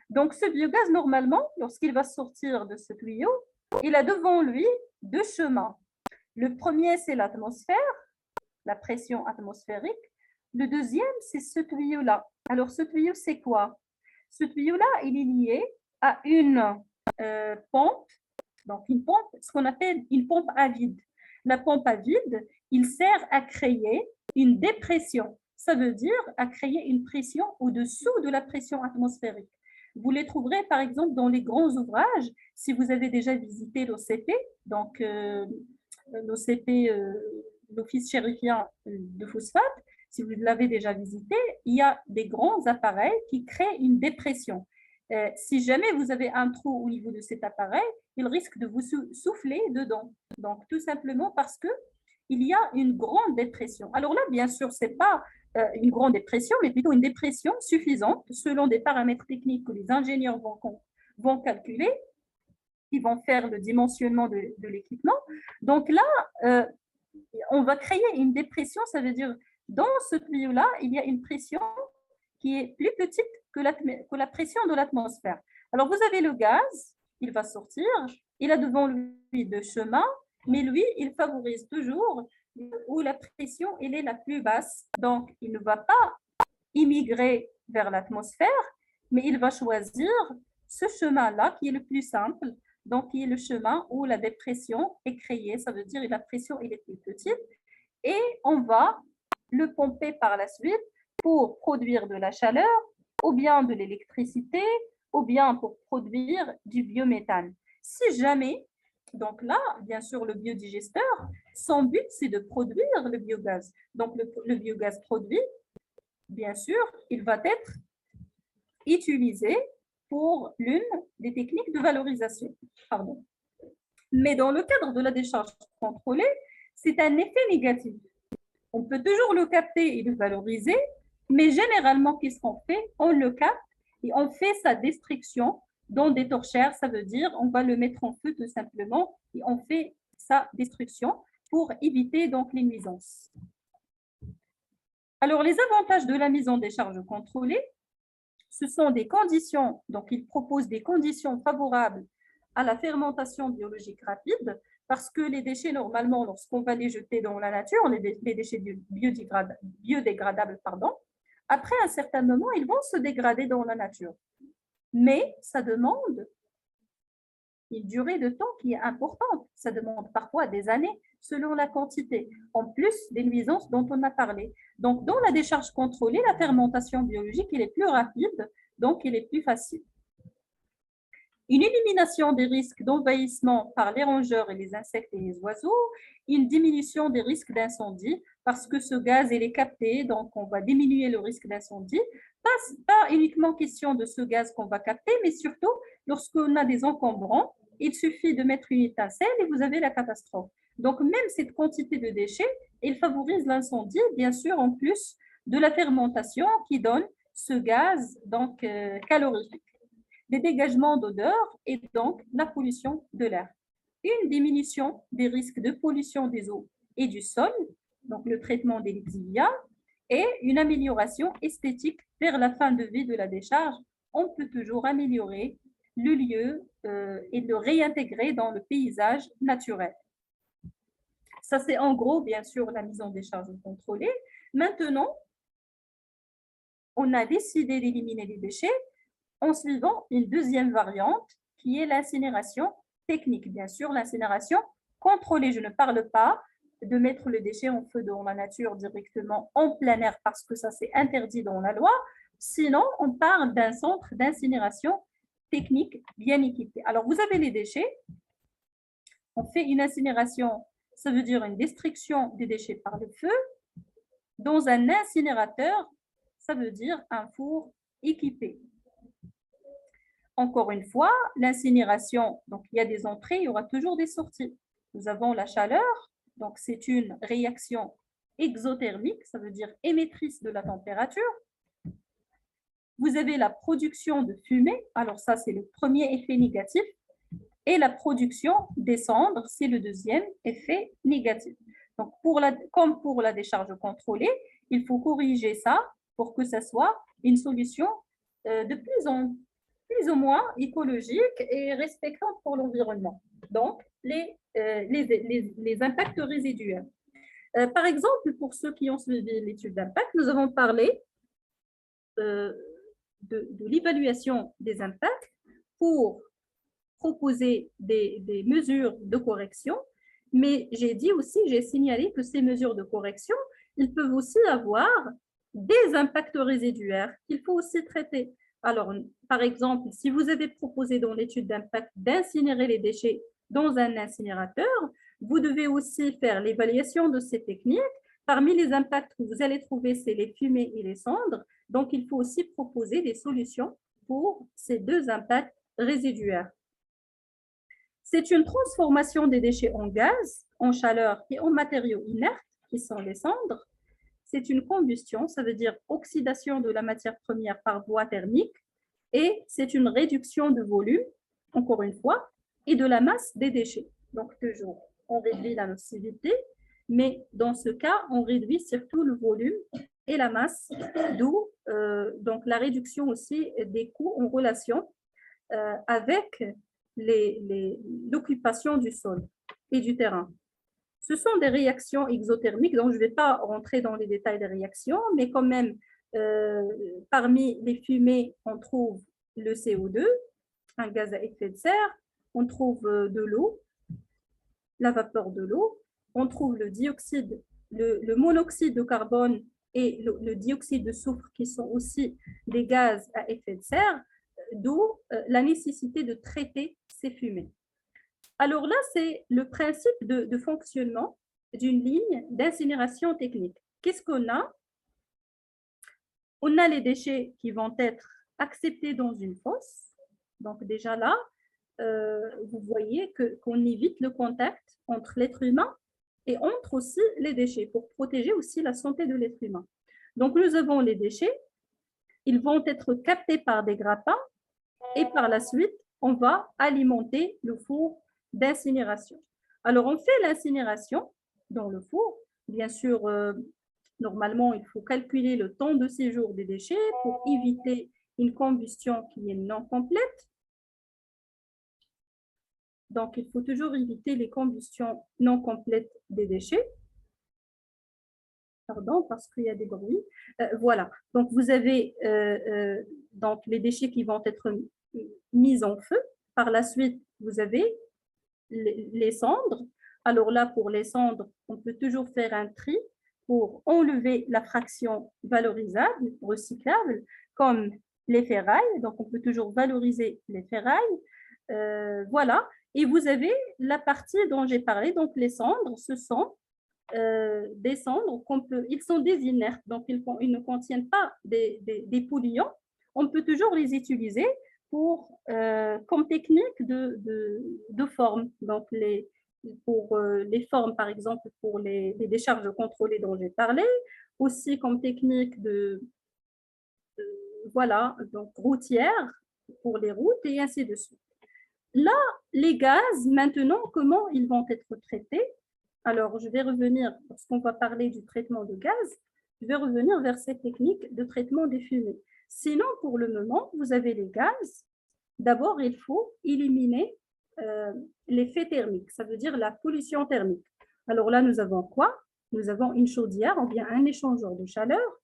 Donc, ce biogaz, normalement, lorsqu'il va sortir de ce tuyau, il a devant lui deux chemins. Le premier, c'est l'atmosphère, la pression atmosphérique. Le deuxième, c'est ce tuyau-là. Alors, ce tuyau, c'est quoi? Ce tuyau-là, il est lié à une pompe, donc une pompe, ce qu'on appelle une pompe à vide. La pompe à vide, il sert à créer une dépression. Ça veut dire à créer une pression au-dessous de la pression atmosphérique. Vous les trouverez par exemple dans les grands ouvrages, si vous avez déjà visité l'OCP, donc l'OCP, l'Office chérifien de phosphate, si vous l'avez déjà visité, il y a des grands appareils qui créent une dépression. Si jamais vous avez un trou au niveau de cet appareil, il risque de vous souffler dedans. Donc, tout simplement parce qu'il y a une grande dépression. Alors là, bien sûr, ce n'est pas une grande dépression, mais plutôt une dépression suffisante selon des paramètres techniques que les ingénieurs vont calculer. Ils vont faire le dimensionnement de l'équipement. Donc là, on va créer une dépression, ça veut dire dans ce tuyau-là, il y a une pression qui est plus petite que la pression de l'atmosphère. Alors, vous avez le gaz, il va sortir, il a devant lui deux chemins, mais lui, il favorise toujours où la pression elle est la plus basse. Donc, il ne va pas immigrer vers l'atmosphère, mais il va choisir ce chemin-là qui est le plus simple, donc qui est le chemin où la dépression est créée, ça veut dire que la pression elle est plus petite, et on va le pomper par la suite pour produire de la chaleur, ou bien de l'électricité, ou bien pour produire du biométhane. Si jamais, donc là, bien sûr, le biodigesteur, son but, c'est de produire le biogaz. Donc, le biogaz produit, bien sûr, il va être utilisé pour l'une des techniques de valorisation. Pardon. Mais dans le cadre de la décharge contrôlée, c'est un effet négatif. On peut toujours le capter et le valoriser, mais généralement, qu'est-ce qu'on fait? On le capte et on fait sa destruction dans des torchères, ça veut dire on va le mettre en feu tout simplement et on fait sa destruction pour éviter donc les nuisances. Alors, les avantages de la mise en décharge contrôlée, ce sont des conditions, donc il propose des conditions favorables à la fermentation biologique rapide, parce que les déchets, normalement, lorsqu'on va les jeter dans la nature, les déchets biodégradables, pardon, après un certain moment, ils vont se dégrader dans la nature. Mais ça demande une durée de temps qui est importante. Ça demande parfois des années selon la quantité, en plus des nuisances dont on a parlé. Donc, dans la décharge contrôlée, la fermentation biologique, elle est plus rapide, donc elle est plus facile. Une élimination des risques d'envahissement par les rongeurs et les insectes et les oiseaux, une diminution des risques d'incendie, parce que ce gaz, il est capté, donc on va diminuer le risque d'incendie. Pas uniquement question de ce gaz qu'on va capter, mais surtout, lorsqu'on a des encombrants, il suffit de mettre une étincelle et vous avez la catastrophe. Donc, même cette quantité de déchets, il favorise l'incendie, bien sûr, en plus de la fermentation qui donne ce gaz donc, calorifique, des dégagements d'odeur et donc la pollution de l'air. Une diminution des risques de pollution des eaux et du sol, donc le traitement des lixiviats, et une amélioration esthétique vers la fin de vie de la décharge. On peut toujours améliorer le lieu et le réintégrer dans le paysage naturel. Ça, c'est en gros, bien sûr, la mise en décharge contrôlée. Maintenant, on a décidé d'éliminer les déchets en suivant une deuxième variante qui est l'incinération technique. Bien sûr, l'incinération contrôlée. Je ne parle pas de mettre le déchet en feu dans la nature directement en plein air parce que ça, c'est interdit dans la loi. Sinon, on parle d'un centre d'incinération technique bien équipé. Alors, vous avez les déchets. On fait une incinération, ça veut dire une destruction des déchets par le feu. Dans un incinérateur, ça veut dire un four équipé. Encore une fois, l'incinération, donc il y a des entrées, il y aura toujours des sorties. Nous avons la chaleur, donc c'est une réaction exothermique, ça veut dire émettrice de la température. Vous avez la production de fumée, alors ça c'est le premier effet négatif, et la production des cendres, c'est le deuxième effet négatif. Donc comme pour la décharge contrôlée, il faut corriger ça pour que ça soit une solution de plus ou moins écologique et respectante pour l'environnement. Donc, les impacts résiduels. Par exemple, pour ceux qui ont suivi l'étude d'impact, nous avons parlé de l'évaluation des impacts pour proposer des mesures de correction, mais j'ai dit aussi, j'ai signalé que ces mesures de correction, ils peuvent aussi avoir des impacts résiduaires qu'il faut aussi traiter. Alors, par exemple, si vous avez proposé dans l'étude d'impact d'incinérer les déchets dans un incinérateur, vous devez aussi faire l'évaluation de ces techniques. Parmi les impacts que vous allez trouver, c'est les fumées et les cendres. Donc, il faut aussi proposer des solutions pour ces deux impacts résiduaires. C'est une transformation des déchets en gaz, en chaleur et en matériaux inertes, qui sont les cendres. C'est une combustion, ça veut dire oxydation de la matière première par voie thermique, et c'est une réduction de volume, encore une fois, et de la masse des déchets. Donc, toujours, on réduit la nocivité, mais dans ce cas, on réduit surtout le volume et la masse, d'où donc la réduction aussi des coûts en relation avec l'occupation du sol et du terrain. Ce sont des réactions exothermiques, donc je ne vais pas rentrer dans les détails des réactions, mais quand même, parmi les fumées, on trouve le CO2, un gaz à effet de serre, on trouve de l'eau, la vapeur de l'eau, on trouve le dioxyde, le monoxyde de carbone et le dioxyde de soufre qui sont aussi des gaz à effet de serre, d'où la nécessité de traiter ces fumées. Alors là, c'est le principe de fonctionnement d'une ligne d'incinération technique. Qu'est-ce qu'on a? On a les déchets qui vont être acceptés dans une fosse. Donc déjà là, vous voyez qu'on évite le contact entre l'être humain et entre aussi les déchets pour protéger aussi la santé de l'être humain. Donc nous avons les déchets, ils vont être captés par des grappins et par la suite, on va alimenter le four d'incinération. Alors, on fait l'incinération dans le four. Bien sûr, Normalement, il faut calculer le temps de séjour des déchets pour éviter une combustion qui est non complète. Donc, il faut toujours éviter les combustions non complètes des déchets. Pardon, parce qu'il y a des bruits. Voilà. Donc, vous avez donc les déchets qui vont être mis en feu. Par la suite, vous avez les cendres. Alors là, pour les cendres, on peut toujours faire un tri pour enlever la fraction valorisable, recyclable, comme les ferrailles. Donc, on peut toujours valoriser les ferrailles. Voilà. Et vous avez la partie dont j'ai parlé. Donc, les cendres, ce sont des cendres ils sont des inertes, donc ils ne contiennent pas des polluants. On peut toujours les utiliser comme technique de forme. Donc, pour les formes, par exemple, pour les décharges contrôlées dont j'ai parlé, aussi comme technique voilà, donc routière pour les routes et ainsi de suite. Là, les gaz, maintenant, comment ils vont être traités? Alors, je vais revenir, parce qu'on va parler du traitement de gaz, je vais revenir vers cette technique de traitement des fumées. Sinon, pour le moment, vous avez les gaz. D'abord, il faut éliminer l'effet thermique, ça veut dire la pollution thermique. Alors là, nous avons quoi? Nous avons une chaudière, ou bien un échangeur de chaleur.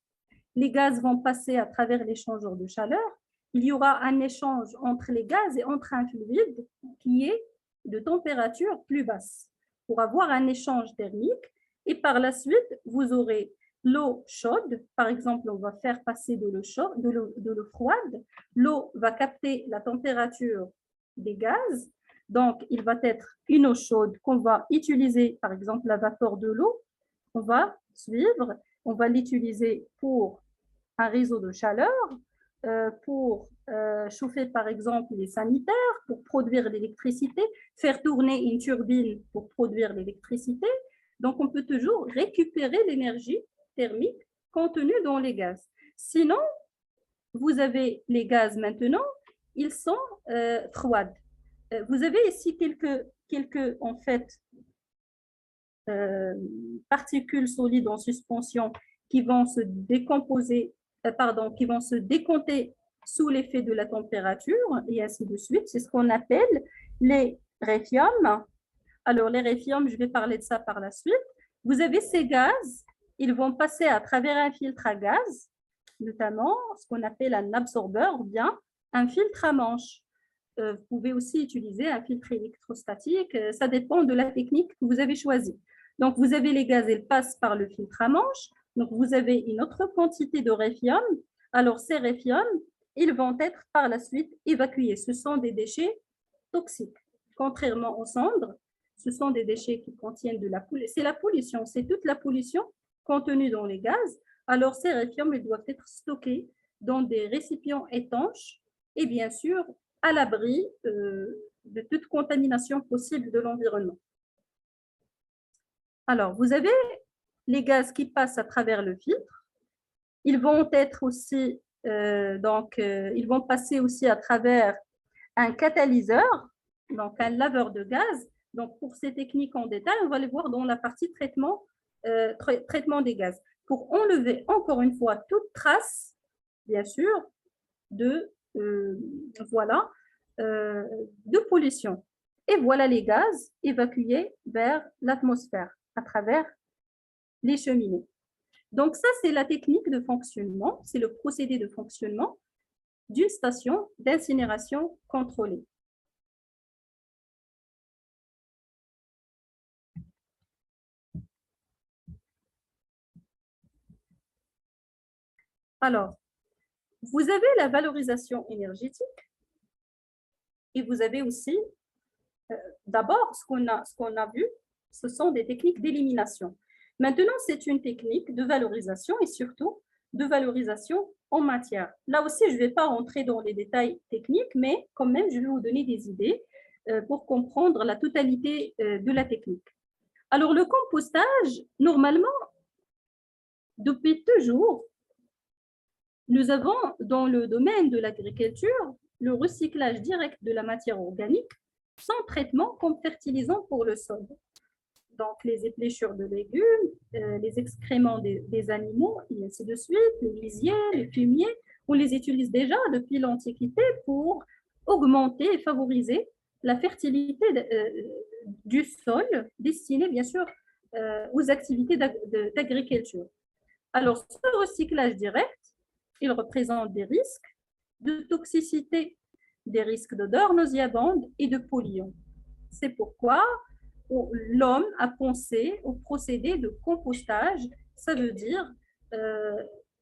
Les gaz vont passer à travers l'échangeur de chaleur. Il y aura un échange entre les gaz et entre un fluide qui est de température plus basse pour avoir un échange thermique. Et par la suite, vous aurez l'eau chaude. Par exemple, on va faire passer de l'eau froide. L'eau va capter la température des gaz. Donc, il va être une eau chaude qu'on va utiliser, par exemple, la vapeur de l'eau. On va suivre, on va l'utiliser pour un réseau de chaleur, pour chauffer par exemple les sanitaires, pour produire l'électricité, faire tourner une turbine pour produire l'électricité. Donc, on peut toujours récupérer l'énergie thermique contenue dans les gaz. Sinon, vous avez les gaz maintenant, ils sont froids. Vous avez ici quelques en fait, particules solides en suspension qui vont se décomposer, qui vont se décompter sous l'effet de la température et ainsi de suite. C'est ce qu'on appelle les réfiums. Alors, les réfiums, je vais parler de ça par la suite. Vous avez ces gaz, ils vont passer à travers un filtre à gaz, notamment ce qu'on appelle un absorbeur ou bien un filtre à manche. Vous pouvez aussi utiliser un filtre électrostatique. Ça dépend de la technique que vous avez choisie. Donc, vous avez les gaz, ils passent par le filtre à manche. Donc, vous avez une autre quantité de réfium. Alors, ces réfiums, ils vont être par la suite évacués. Ce sont des déchets toxiques. Contrairement aux cendres, ce sont des déchets qui contiennent de la pollution. C'est la pollution, c'est toute la pollution contenue dans les gaz. Alors, ces réfiums, ils doivent être stockés dans des récipients étanches et bien sûr, à l'abri de toute contamination possible de l'environnement. Alors, vous avez les gaz qui passent à travers le filtre. Ils vont être aussi, ils vont passer aussi à travers un catalyseur, donc un laveur de gaz. Donc, pour ces techniques en détail, on va les voir dans la partie traitement des gaz. Pour enlever, encore une fois, toute trace, bien sûr, de pollution. Et voilà les gaz évacués vers l'atmosphère à travers les cheminées. Donc ça, c'est la technique de fonctionnement, c'est le procédé de fonctionnement d'une station d'incinération contrôlée. Alors, vous avez la valorisation énergétique et vous avez aussi, d'abord, ce qu'on a vu, ce sont des techniques d'élimination. Maintenant, c'est une technique de valorisation et surtout de valorisation en matière. Là aussi, je ne vais pas rentrer dans les détails techniques, mais quand même, je vais vous donner des idées pour comprendre la totalité de la technique. Alors, le compostage, normalement, depuis toujours, nous avons dans le domaine de l'agriculture le recyclage direct de la matière organique sans traitement comme fertilisant pour le sol. donc les épléchures de légumes, les excréments des animaux, et ainsi de suite, les lisiers, les fumiers, on les utilise déjà depuis l'Antiquité pour augmenter et favoriser la fertilité du sol, destiné bien sûr aux activités d'agriculture. Alors, ce recyclage direct, il représente des risques de toxicité, des risques d'odeur nauséabonde et de polluants. C'est pourquoi l'homme a pensé au procédé de compostage, ça veut dire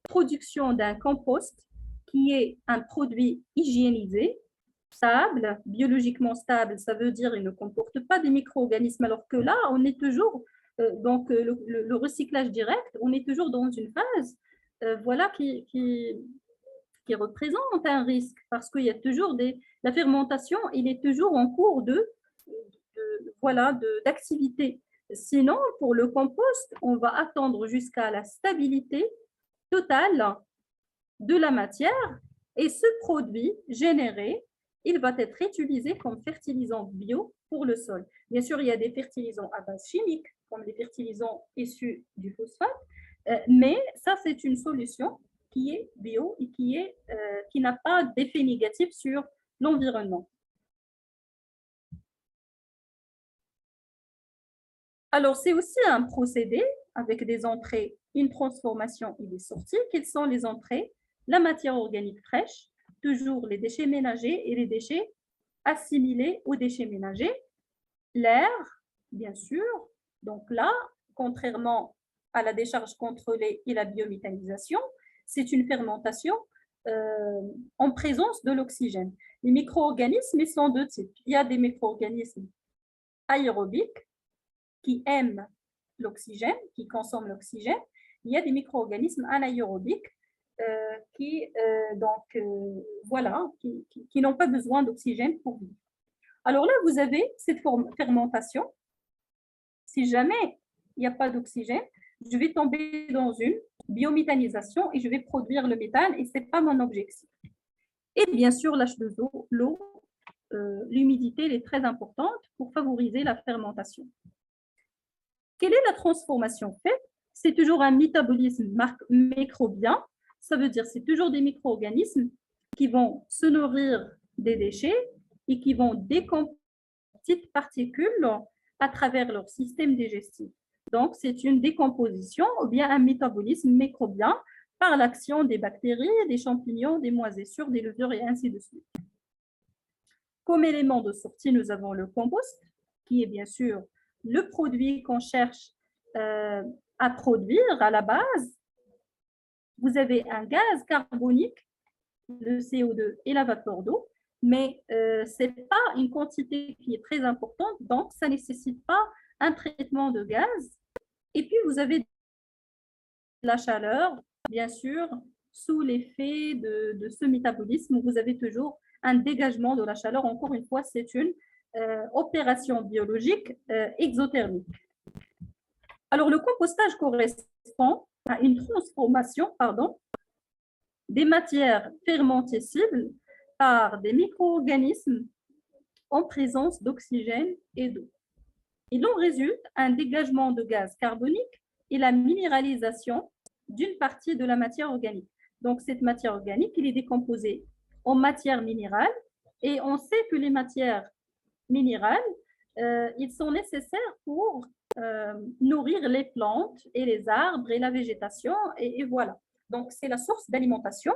production d'un compost qui est un produit hygiénisé, stable, biologiquement stable, ça veut dire qu'il ne comporte pas des micro-organismes, alors que là, on est toujours, le recyclage direct, on est toujours dans une phase voilà, qui représente un risque, parce qu'il y a toujours la fermentation, il est toujours en cours voilà, d'activité. Sinon, pour le compost, on va attendre jusqu'à la stabilité totale de la matière et ce produit généré, il va être utilisé comme fertilisant bio pour le sol. Bien sûr, il y a des fertilisants à base chimique, comme les fertilisants issus du phosphate, mais ça, c'est une solution qui est bio et qui n'a pas d'effet négatif sur l'environnement. Alors, c'est aussi un procédé avec des entrées, une transformation et des sorties. Quelles sont les entrées? La matière organique fraîche, toujours les déchets ménagers et les déchets assimilés aux déchets ménagers. L'air, bien sûr. Donc là, contrairement à la décharge contrôlée et la biométhanisation, c'est une fermentation en présence de l'oxygène. Les micro-organismes, ils sont de type. Il y a des micro-organismes aérobiques qui aiment l'oxygène, qui consomment l'oxygène. Il y a des micro-organismes anaérobiques voilà, qui n'ont pas besoin d'oxygène pour vivre. Alors là, vous avez cette fermentation. Si jamais il n'y a pas d'oxygène, je vais tomber dans une biométhanisation et je vais produire le méthane et ce n'est pas mon objectif. Et bien sûr, l'H2O, l'eau, l'humidité, elle est très importante pour favoriser la fermentation. Quelle est la transformation faite? C'est toujours un métabolisme microbien. Ça veut dire que c'est toujours des micro-organismes qui vont se nourrir des déchets et qui vont décomposer petites particules à travers leur système digestif. Donc, c'est une décomposition ou bien un métabolisme microbien par l'action des bactéries, des champignons, des moisissures, des levures et ainsi de suite. Comme élément de sortie, nous avons le compost, qui est bien sûr le produit qu'on cherche à produire à la base. Vous avez un gaz carbonique, le CO2 et la vapeur d'eau, mais ce n'est pas une quantité qui est très importante, donc ça ne nécessite pas un traitement de gaz. Et puis, vous avez la chaleur, bien sûr, sous l'effet de ce métabolisme, vous avez toujours un dégagement de la chaleur. Encore une fois, c'est une opération biologique exothermique. Alors, le compostage correspond à une transformation, des matières fermentescibles par des micro-organismes en présence d'oxygène et d'eau. Il en résulte un dégagement de gaz carbonique et la minéralisation d'une partie de la matière organique. Donc, cette matière organique, elle est décomposée en matière minérale et on sait que les matières minérales, ils sont nécessaires pour nourrir les plantes et les arbres et la végétation et voilà. Donc, c'est la source d'alimentation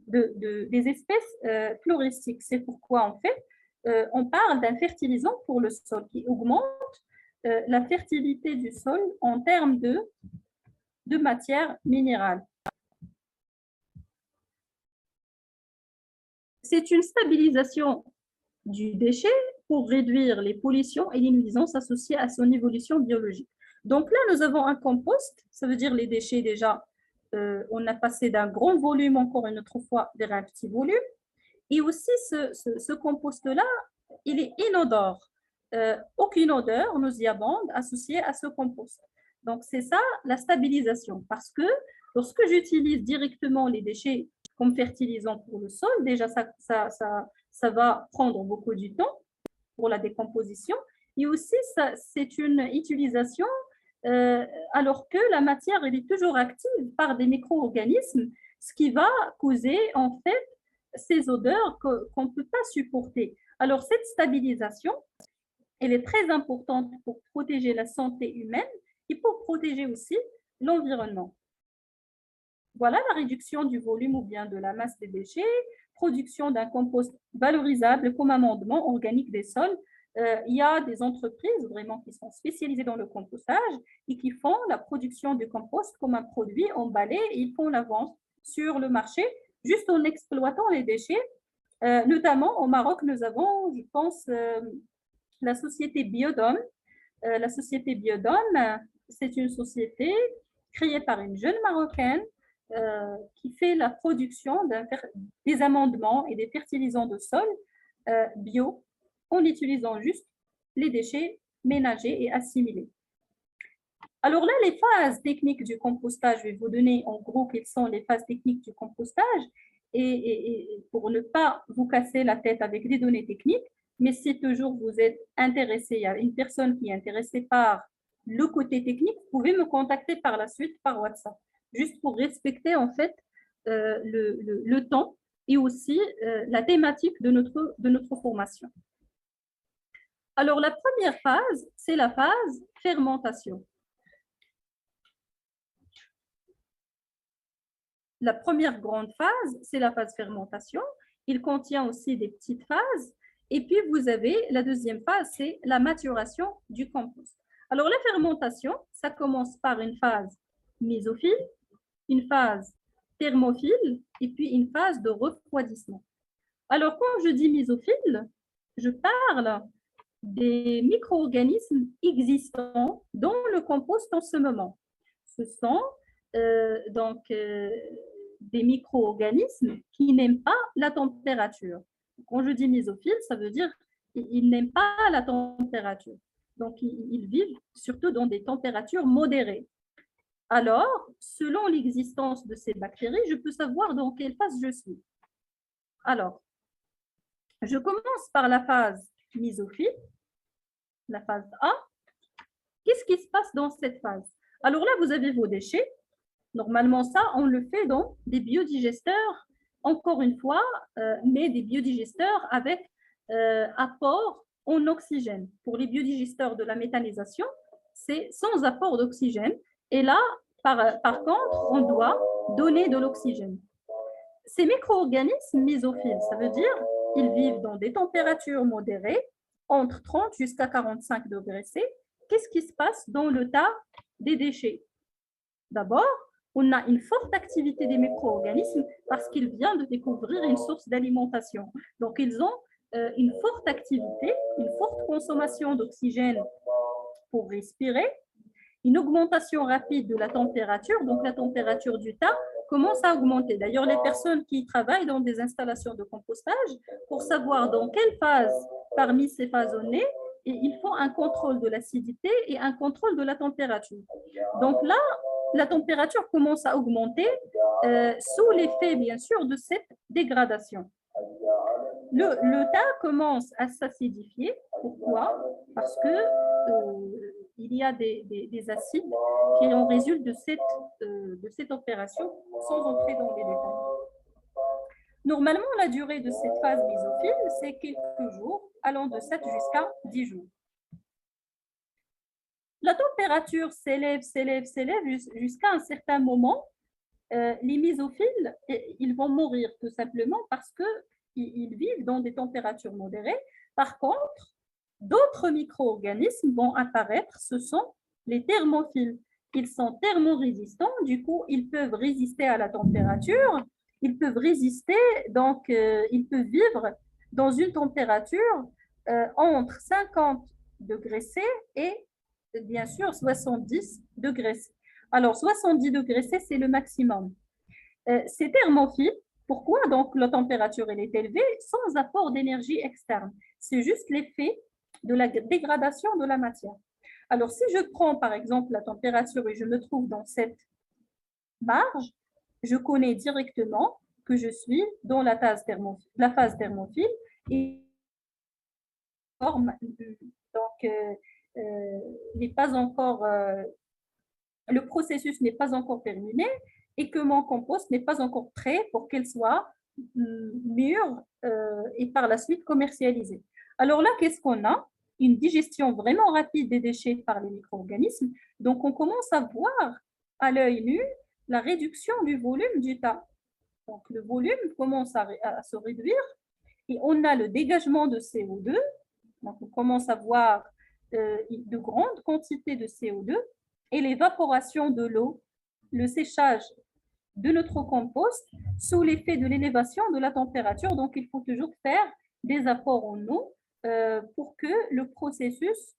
des espèces floristiques. C'est pourquoi, en fait, on parle d'un fertilisant pour le sol qui augmente la fertilité du sol en termes de matière minérale. C'est une stabilisation du déchet pour réduire les pollutions et les nuisances associées à son évolution biologique. Donc là, nous avons un compost, ça veut dire les déchets déjà, on a passé d'un grand volume encore une autre fois vers un petit volume. Et aussi, ce compost-là, il est inodore. Aucune odeur nauséabonde associée à ce compost. Donc, c'est ça la stabilisation. Parce que lorsque j'utilise directement les déchets comme fertilisant pour le sol, déjà, ça va prendre beaucoup du temps pour la décomposition. Et aussi, c'est une utilisation alors que la matière elle est toujours active par des micro-organismes, ce qui va causer en fait ces odeurs qu'on ne peut pas supporter. Alors cette stabilisation, elle est très importante pour protéger la santé humaine et pour protéger aussi l'environnement. Voilà la réduction du volume ou bien de la masse des déchets, production d'un compost valorisable comme amendement organique des sols. Il y a des entreprises vraiment qui sont spécialisées dans le compostage et qui font la production du compost comme un produit emballé et ils font la vente sur le marché juste en exploitant les déchets. Notamment au Maroc, nous avons, je pense, la société Biodome. La société Biodome, c'est une société créée par une jeune Marocaine qui fait la production des amendements et des fertilisants de sol bio en utilisant juste les déchets ménagers et assimilés. Alors là, les phases techniques du compostage, je vais vous donner en gros quelles sont les phases techniques du compostage et pour ne pas vous casser la tête avec des données techniques, mais si toujours vous êtes intéressé, il y a une personne qui est intéressée par le côté technique, vous pouvez me contacter par la suite par WhatsApp, juste pour respecter en fait le temps et aussi la thématique de notre formation. Alors la première phase, c'est la phase fermentation. La première grande phase, c'est la phase fermentation. Il contient aussi des petites phases. Et puis, vous avez la deuxième phase, c'est la maturation du compost. Alors, la fermentation, ça commence par une phase mésophile, une phase thermophile et puis une phase de refroidissement. Alors, quand je dis mésophile, je parle des micro-organismes existants dans le compost en ce moment. Ce sont des micro-organismes qui n'aiment pas la température. Quand je dis mésophile, ça veut dire qu'ils n'aiment pas la température. Donc, ils vivent surtout dans des températures modérées. Alors, selon l'existence de ces bactéries, je peux savoir dans quelle phase je suis. Alors, je commence par la phase mésophile, la phase A. Qu'est-ce qui se passe dans cette phase? Alors là, vous avez vos déchets. Normalement, ça, on le fait dans des biodigesteurs, encore une fois, mais des biodigesteurs avec apport en oxygène. Pour les biodigesteurs de la méthanisation, c'est sans apport d'oxygène. Et là, par contre, on doit donner de l'oxygène. Ces micro-organismes mésophiles, ça veut dire qu'ils vivent dans des températures modérées, entre 30 jusqu'à 45 degrés C. Qu'est-ce qui se passe dans le tas des déchets? D'abord, on a une forte activité des micro-organismes parce qu'ils viennent de découvrir une source d'alimentation. Donc, ils ont une forte activité, une forte consommation d'oxygène pour respirer, une augmentation rapide de la température, donc la température du tas commence à augmenter. D'ailleurs, les personnes qui travaillent dans des installations de compostage, pour savoir dans quelle phase parmi ces phases on est, il faut un contrôle de l'acidité et un contrôle de la température. Donc là, la température commence à augmenter sous l'effet, bien sûr, de cette dégradation. Le tas commence à s'acidifier. Pourquoi? Parce que il y a des acides qui en résultent de cette opération, sans entrer dans les détails. Normalement, la durée de cette phase mésophile, c'est quelques jours, allant de 7 jusqu'à 10 jours. La température s'élève jusqu'à un certain moment. Les mésophiles, ils vont mourir tout simplement parce qu'ils vivent dans des températures modérées. Par contre, d'autres micro-organismes vont apparaître, ce sont les thermophiles. Ils sont thermorésistants, du coup, ils peuvent résister à la température, ils peuvent résister, donc ils peuvent vivre dans une température entre 50 degrés C et bien sûr 70 degrés C. Alors, 70 degrés C, c'est le maximum. C'est thermophile. Pourquoi donc la température elle est élevée sans apport d'énergie externe? C'est juste l'effet de la dégradation de la matière. Alors, si je prends par exemple la température et je me trouve dans cette marge, je connais directement que je suis dans la phase thermophile et Donc, n'est pas encore, le processus n'est pas encore terminé et que mon compost n'est pas encore prêt pour qu'elle soit mûre et par la suite commercialisée. Alors là, qu'est-ce qu'on a? Une digestion vraiment rapide des déchets par les micro-organismes. Donc, on commence à voir à l'œil nu la réduction du volume du tas. Donc, le volume commence à se réduire et on a le dégagement de CO2. Donc, on commence à voir de grandes quantités de CO2 et l'évaporation de l'eau, le séchage de notre compost sous l'effet de l'élévation de la température. Donc, il faut toujours faire des apports en eau pour que le processus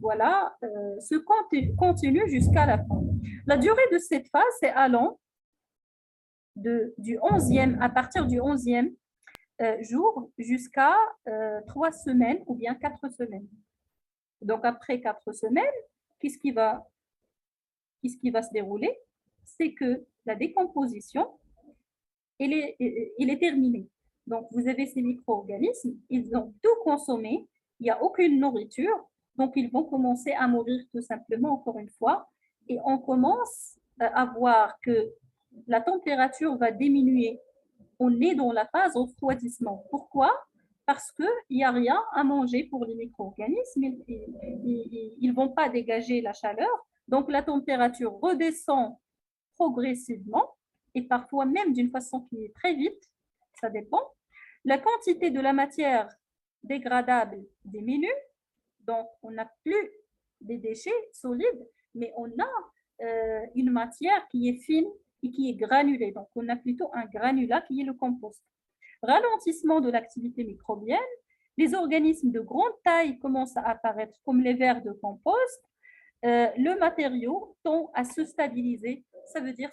voilà, se continue jusqu'à la fin. La durée de cette phase, c'est allant à partir du 11e jour jusqu'à 3 semaines ou bien 4 semaines. Donc, après 4 semaines, qu'est-ce qui va se dérouler? C'est que la décomposition, elle est terminée. Donc, vous avez ces micro-organismes, ils ont tout consommé, il n'y a aucune nourriture, donc ils vont commencer à mourir tout simplement, encore une fois, et on commence à voir que la température va diminuer. On est dans la phase refroidissement. Pourquoi? Parce qu'il n'y a rien à manger pour les micro-organismes, ils ne vont pas dégager la chaleur, donc la température redescend progressivement et parfois même d'une façon qui est très vite, ça dépend. La quantité de la matière dégradable diminue, donc on n'a plus des déchets solides, mais on a une matière qui est fine et qui est granulée. Donc on a plutôt un granulat qui est le compost. Ralentissement de l'activité microbienne, les organismes de grande taille commencent à apparaître comme les vers de compost. Le matériau tend à se stabiliser. Ça veut dire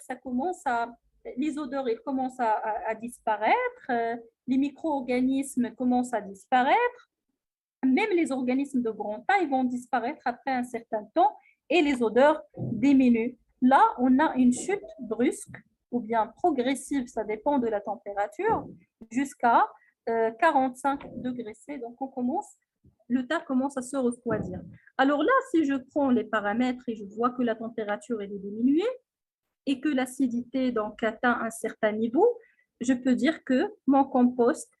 les odeurs commencent à disparaître, les micro-organismes commencent à disparaître, même les organismes de grande taille vont disparaître après un certain temps et les odeurs diminuent. Là, on a une chute brusque ou bien progressive, ça dépend de la température, jusqu'à 45 degrés C. Donc, le tas commence à se refroidir. Alors là, si je prends les paramètres et je vois que la température est diminuée et que l'acidité donc atteint un certain niveau, je peux dire que mon compost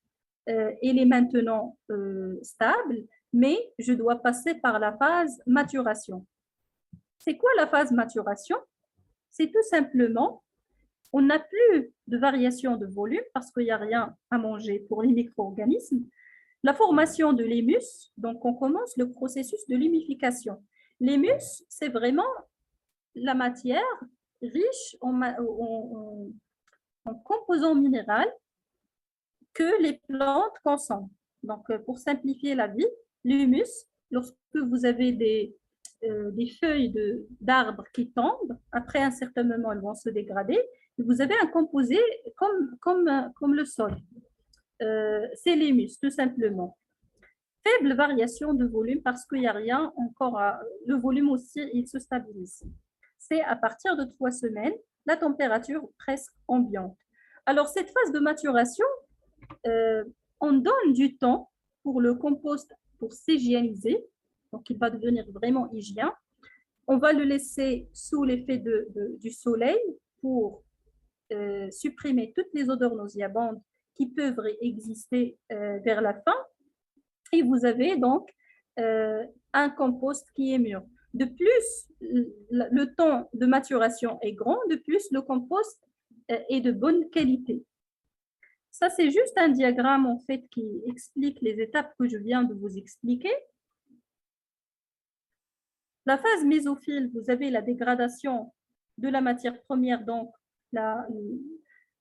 il est maintenant stable, mais je dois passer par la phase maturation. C'est quoi la phase maturation? C'est tout simplement, on n'a plus de variation de volume parce qu'il n'y a rien à manger pour les micro-organismes. La formation de l'humus, donc on commence le processus de l'humification. L'humus, c'est vraiment la matière riche en composants minéraux que les plantes consomment. Donc, pour simplifier la vie, l'humus, lorsque vous avez des feuilles d'arbres qui tombent, après un certain moment, elles vont se dégrader, et vous avez un composé comme le sol. C'est l'humus, tout simplement. Faible variation de volume parce qu'il n'y a rien encore le volume aussi, il se stabilise. C'est à partir de 3 semaines, la température presque ambiante. Alors, cette phase de maturation, on donne du temps pour le compost pour s'hygiéniser, donc il va devenir vraiment hygiène. On va le laisser sous l'effet du soleil pour supprimer toutes les odeurs nauséabondes qui peuvent exister vers la fin. Et vous avez donc un compost qui est mûr. De plus, le temps de maturation est grand, de plus, le compost est de bonne qualité. Ça, c'est juste un diagramme en fait qui explique les étapes que je viens de vous expliquer. La phase mésophile, vous avez la dégradation de la matière première, donc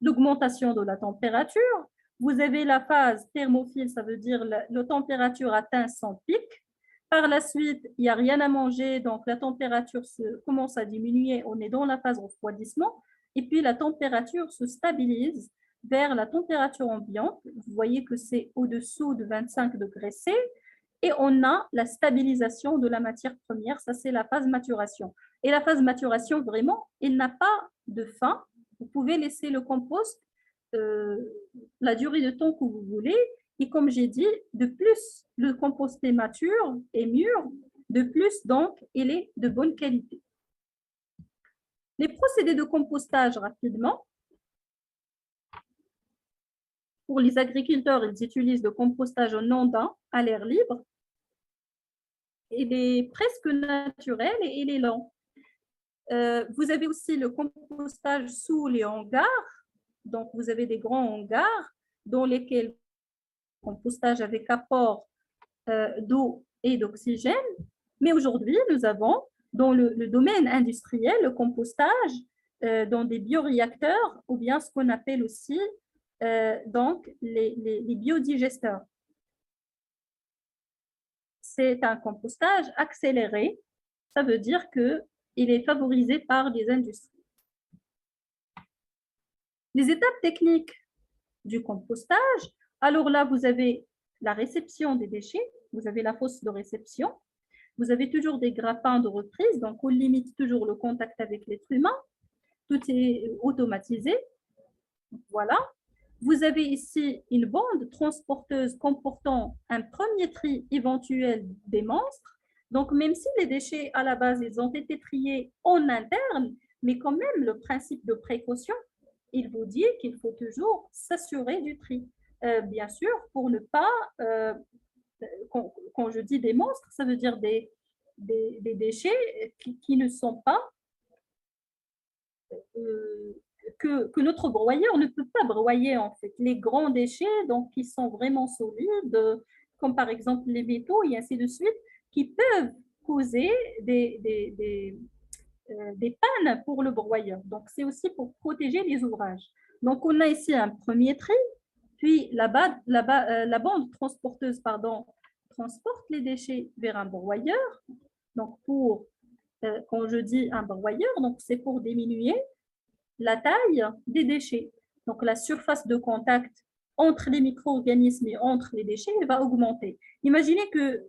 l'augmentation de la température. Vous avez la phase thermophile, ça veut dire la température atteint son pic. Par la suite, il n'y a rien à manger, donc la température commence à diminuer, on est dans la phase refroidissement. Et puis la température se stabilise vers la température ambiante. Vous voyez que c'est au-dessous de 25 degrés C. Et on a la stabilisation de la matière première, ça c'est la phase maturation. Et la phase maturation, vraiment, il n'a pas de fin. Vous pouvez laisser le compost la durée de temps que vous voulez. Et comme j'ai dit, de plus le compost est mature et mûr, de plus donc il est de bonne qualité. Les procédés de compostage rapidement. Pour les agriculteurs, ils utilisent le compostage en ondin à l'air libre. Il est presque naturel et il est lent. Vous avez aussi le compostage sous les hangars. Donc, vous avez des grands hangars dans lesquels le compostage avec apport d'eau et d'oxygène. Mais aujourd'hui, nous avons dans le domaine industriel le compostage dans des bioréacteurs ou bien ce qu'on appelle aussi donc les biodigesteurs. C'est un compostage accéléré. Ça veut dire qu'il est favorisé par les industries. Les étapes techniques du compostage, alors là, vous avez la réception des déchets, vous avez la fosse de réception, vous avez toujours des grappins de reprise, donc on limite toujours le contact avec l'être humain, tout est automatisé, voilà. Vous avez ici une bande transporteuse comportant un premier tri éventuel des monstres. Donc, même si les déchets, à la base, ils ont été triés en interne, mais quand même, le principe de précaution, il vous dit qu'il faut toujours s'assurer du tri. Bien sûr, pour ne pas, quand je dis des monstres, ça veut dire des déchets qui ne sont pas que notre broyeur ne peut pas broyer en fait. Les grands déchets, donc qui sont vraiment solides, comme par exemple les métaux et ainsi de suite, qui peuvent causer des pannes pour le broyeur. Donc c'est aussi pour protéger les ouvrages. Donc on a ici un premier tri, puis la bande transporteuse transporte les déchets vers un broyeur. Donc quand je dis un broyeur, donc c'est pour diminuer la taille des déchets. Donc, la surface de contact entre les micro-organismes et entre les déchets, elle va augmenter. Imaginez que,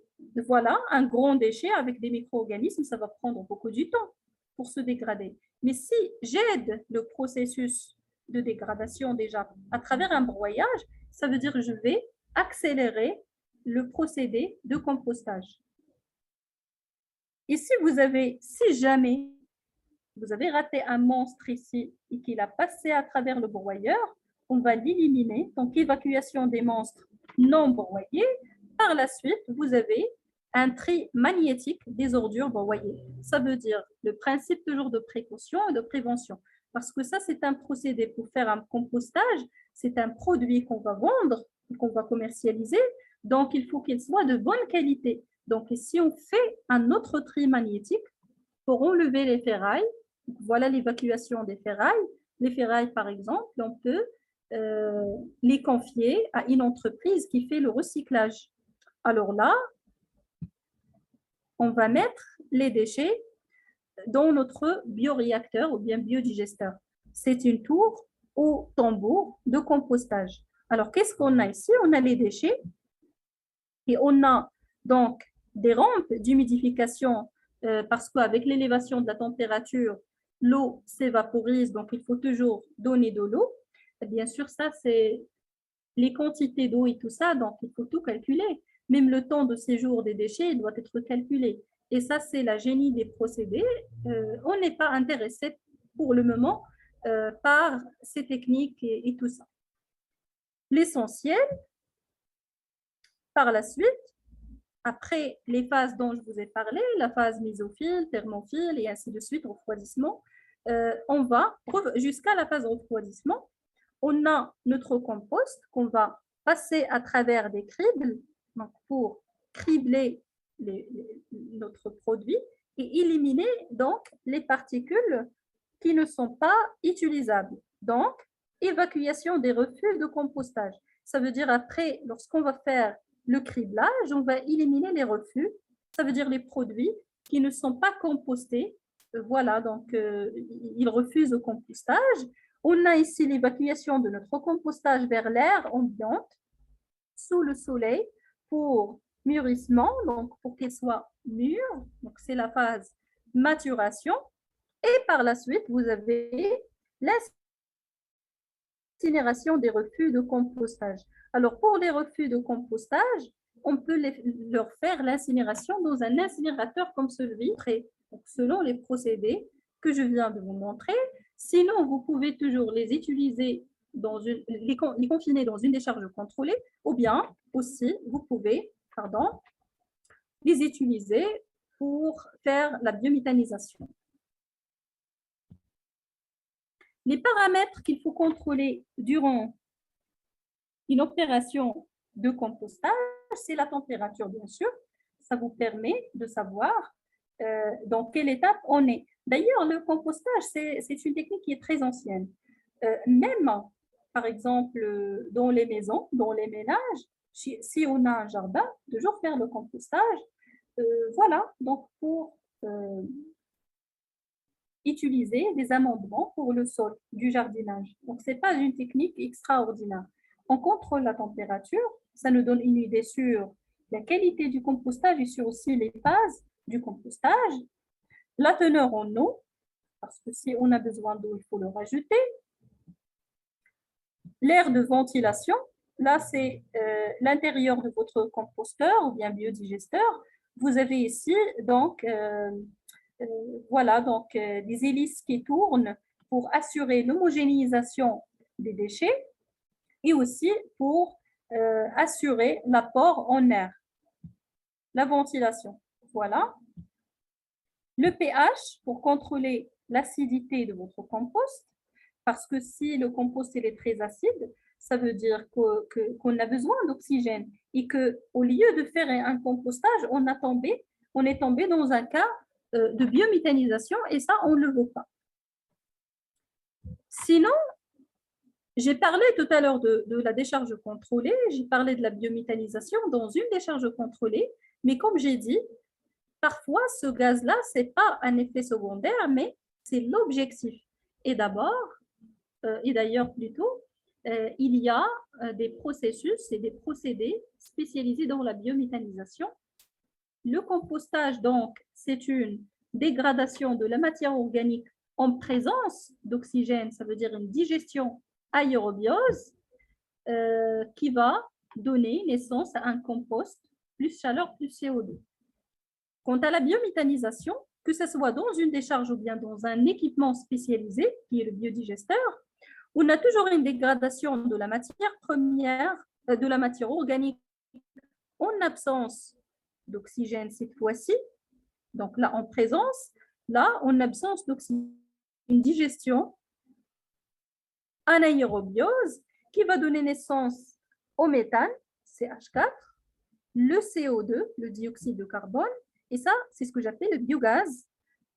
voilà, un grand déchet avec des micro-organismes, ça va prendre beaucoup de temps pour se dégrader. Mais si j'aide le processus de dégradation déjà à travers un broyage, ça veut dire que je vais accélérer le procédé de compostage. Et si jamais vous avez raté un monstre ici et qu'il a passé à travers le broyeur, on va l'éliminer. Donc, évacuation des monstres non broyés. Par la suite, vous avez un tri magnétique des ordures broyées. Ça veut dire le principe toujours de précaution et de prévention. Parce que ça, c'est un procédé pour faire un compostage. C'est un produit qu'on va vendre et qu'on va commercialiser. Donc, il faut qu'il soit de bonne qualité. Donc, si on fait un autre tri magnétique pour enlever les ferrailles, voilà l'évacuation des ferrailles. Les ferrailles, par exemple, on peut les confier à une entreprise qui fait le recyclage. Alors là, on va mettre les déchets dans notre bioréacteur ou bien biodigesteur. C'est une tour au tambour de compostage. Alors, qu'est-ce qu'on a ici? On a les déchets et on a donc des rampes d'humidification parce qu'avec l'élévation de la température, l'eau s'évaporise, donc il faut toujours donner de l'eau. Bien sûr, ça, c'est les quantités d'eau et tout ça, donc il faut tout calculer. Même le temps de séjour des déchets doit être calculé. Et ça, c'est la génie des procédés. On n'est pas intéressé pour le moment par ces techniques et tout ça. L'essentiel, par la suite, après les phases dont je vous ai parlé, la phase mésophile, thermophile et ainsi de suite, refroidissement, on va jusqu'à la phase refroidissement. On a notre compost qu'on va passer à travers des cribles donc pour cribler notre produit et éliminer donc les particules qui ne sont pas utilisables. Donc, évacuation des refus de compostage. Ça veut dire après, lorsqu'on va faire le criblage, on va éliminer les refus. Ça veut dire les produits qui ne sont pas compostés. Voilà, donc ils refusent le compostage. On a ici l'évacuation de notre compostage vers l'air ambiante sous le soleil pour mûrissement, donc pour qu'il soit mûr. Donc c'est la phase maturation. Et par la suite, vous avez l'incinération des refus de compostage. Alors, pour les refus de compostage, on peut leur faire l'incinération dans un incinérateur comme celui-ci, selon les procédés que je viens de vous montrer. Sinon, vous pouvez toujours les utiliser les confiner dans une décharge contrôlée, ou bien aussi, vous pouvez, les utiliser pour faire la biométhanisation. Les paramètres qu'il faut contrôler durant une opération de compostage, c'est la température, bien sûr. Ça vous permet de savoir dans quelle étape on est. D'ailleurs, le compostage, c'est une technique qui est très ancienne. Même, par exemple, dans les maisons, dans les ménages, si on a un jardin, toujours faire le compostage. Voilà, donc pour utiliser des amendements pour le sol du jardinage. Donc, ce n'est pas une technique extraordinaire. On contrôle la température, ça nous donne une idée sur la qualité du compostage et sur aussi les phases du compostage, la teneur en eau, parce que si on a besoin d'eau, il faut le rajouter, l'air de ventilation, là c'est l'intérieur de votre composteur ou bien biodigesteur. Vous avez ici donc voilà, donc des hélices qui tournent pour assurer l'homogénéisation des déchets et aussi pour assurer l'apport en air, la ventilation. Voilà. Le pH pour contrôler l'acidité de votre compost, parce que si le compost est très acide, ça veut dire qu'on a besoin d'oxygène et qu'au lieu de faire un compostage, on est tombé dans un cas de biométhanisation et ça, on ne le veut pas. Sinon, j'ai parlé tout à l'heure de la décharge contrôlée, j'ai parlé de la biométhanisation dans une décharge contrôlée, mais comme j'ai dit, parfois, ce gaz-là, ce n'est pas un effet secondaire, mais c'est l'objectif. Et d'ailleurs plutôt, il y a des processus et des procédés spécialisés dans la biométhanisation. Le compostage, donc, c'est une dégradation de la matière organique en présence d'oxygène, ça veut dire une digestion aérobiose qui va donner naissance à un compost plus chaleur plus CO2. Quant à la biométhanisation, que ce soit dans une décharge ou bien dans un équipement spécialisé, qui est le biodigesteur, on a toujours une dégradation de la matière première, de la matière organique en absence d'oxygène cette fois-ci, donc là en présence, là en absence d'oxygène, une digestion anaérobiose qui va donner naissance au méthane, CH4, le CO2, le dioxyde de carbone, et ça, c'est ce que j'appelle le biogaz.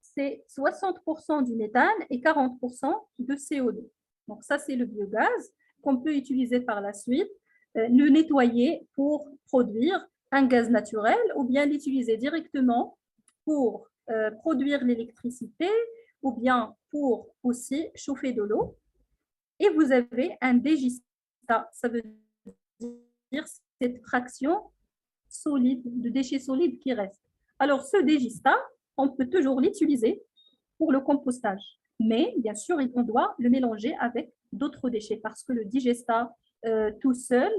C'est 60% du méthane et 40% de CO2. Donc ça, c'est le biogaz qu'on peut utiliser par la suite, le nettoyer pour produire un gaz naturel ou bien l'utiliser directement pour produire l'électricité ou bien pour aussi chauffer de l'eau. Et vous avez un dégista, ça veut dire cette fraction solide, de déchets solides qui restent. Alors, ce dégista, on peut toujours l'utiliser pour le compostage. Mais bien sûr, on doit le mélanger avec d'autres déchets parce que le digesta tout seul,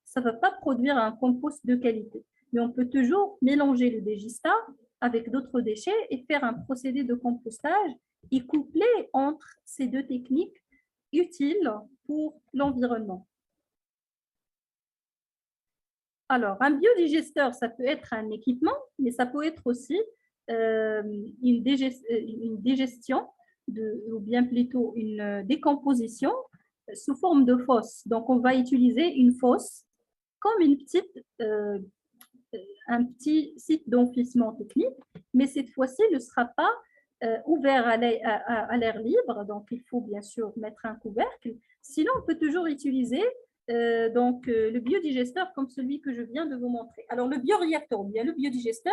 ça ne va pas produire un compost de qualité. Mais on peut toujours mélanger le digesta avec d'autres déchets et faire un procédé de compostage et coupler entre ces deux techniques utiles pour l'environnement. Alors, un biodigesteur, ça peut être un équipement, mais ça peut être aussi une digestion, ou bien plutôt une décomposition sous forme de fosse. Donc, on va utiliser une fosse comme un petit site d'enfouissement technique, mais cette fois-ci, il ne sera pas ouvert à l'air libre, donc il faut bien sûr mettre un couvercle. Sinon, on peut toujours utiliser le biodigesteur comme celui que je viens de vous montrer. Alors, le bioréacteur, bien le biodigesteur,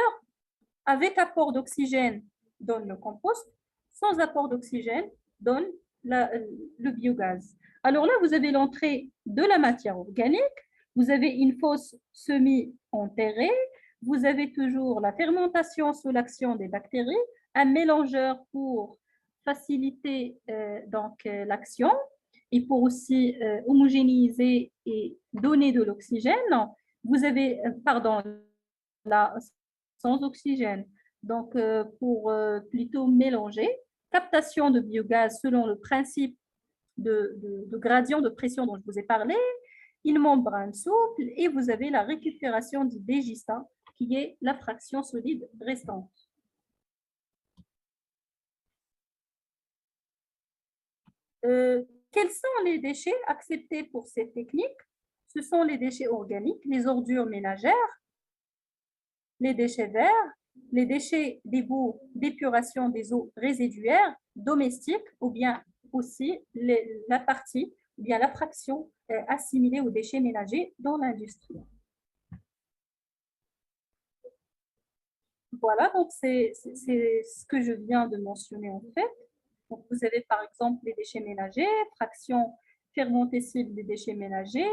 avec apport d'oxygène, donne le compost, sans apport d'oxygène, donne le biogaz. Alors là, vous avez l'entrée de la matière organique, vous avez une fosse semi-enterrée, vous avez toujours la fermentation sous l'action des bactéries, un mélangeur pour faciliter l'action, et pour aussi homogénéiser et donner de l'oxygène, vous avez, pardon, là, sans oxygène. Donc, pour plutôt mélanger, captation de biogaz selon le principe de gradient de pression dont je vous ai parlé, une membrane souple et vous avez la récupération du dégistat qui est la fraction solide restante. Quels sont les déchets acceptés pour cette technique? Ce sont les déchets organiques, les ordures ménagères, les déchets verts, les déchets des boues d'épuration des eaux résiduaires domestiques ou bien aussi la partie ou bien la fraction assimilée aux déchets ménagers dans l'industrie. Voilà, donc c'est ce que je viens de mentionner en fait. Donc, vous avez par exemple les déchets ménagers, fraction fermentescible des déchets ménagers,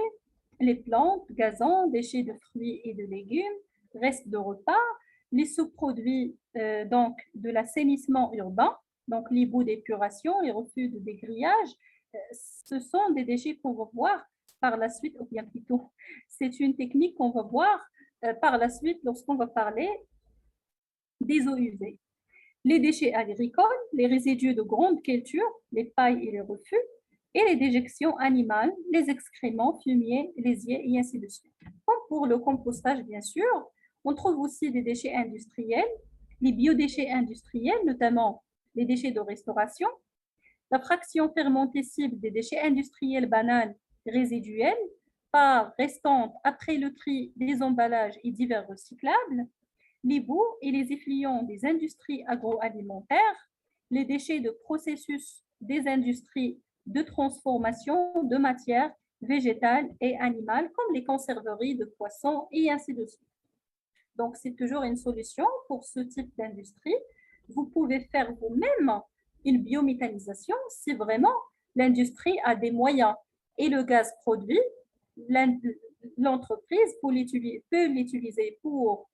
les plantes, gazons, déchets de fruits et de légumes, restes de repas, les sous-produits donc de l'assainissement urbain, donc les boues d'épuration, les refus de dégrillage, ce sont des déchets qu'on va voir par la suite, ou bien plutôt, c'est une technique qu'on va voir par la suite lorsqu'on va parler des eaux usées. Les déchets agricoles, les résidus de grande culture, les pailles et les refus, et les déjections animales, les excréments, fumiers, lésiers et ainsi de suite. Comme pour le compostage, bien sûr, on trouve aussi des déchets industriels, les biodéchets industriels, notamment les déchets de restauration, la fraction fermentescible des déchets industriels banals résiduels, part restante après le tri des emballages et divers recyclables, les boues et les effluents des industries agroalimentaires, les déchets de processus des industries de transformation de matières végétales et animales, comme les conserveries de poissons et ainsi de suite. Donc, c'est toujours une solution pour ce type d'industrie. Vous pouvez faire vous-même une biométhanisation si vraiment l'industrie a des moyens et le gaz produit, l'entreprise peut l'utiliser pour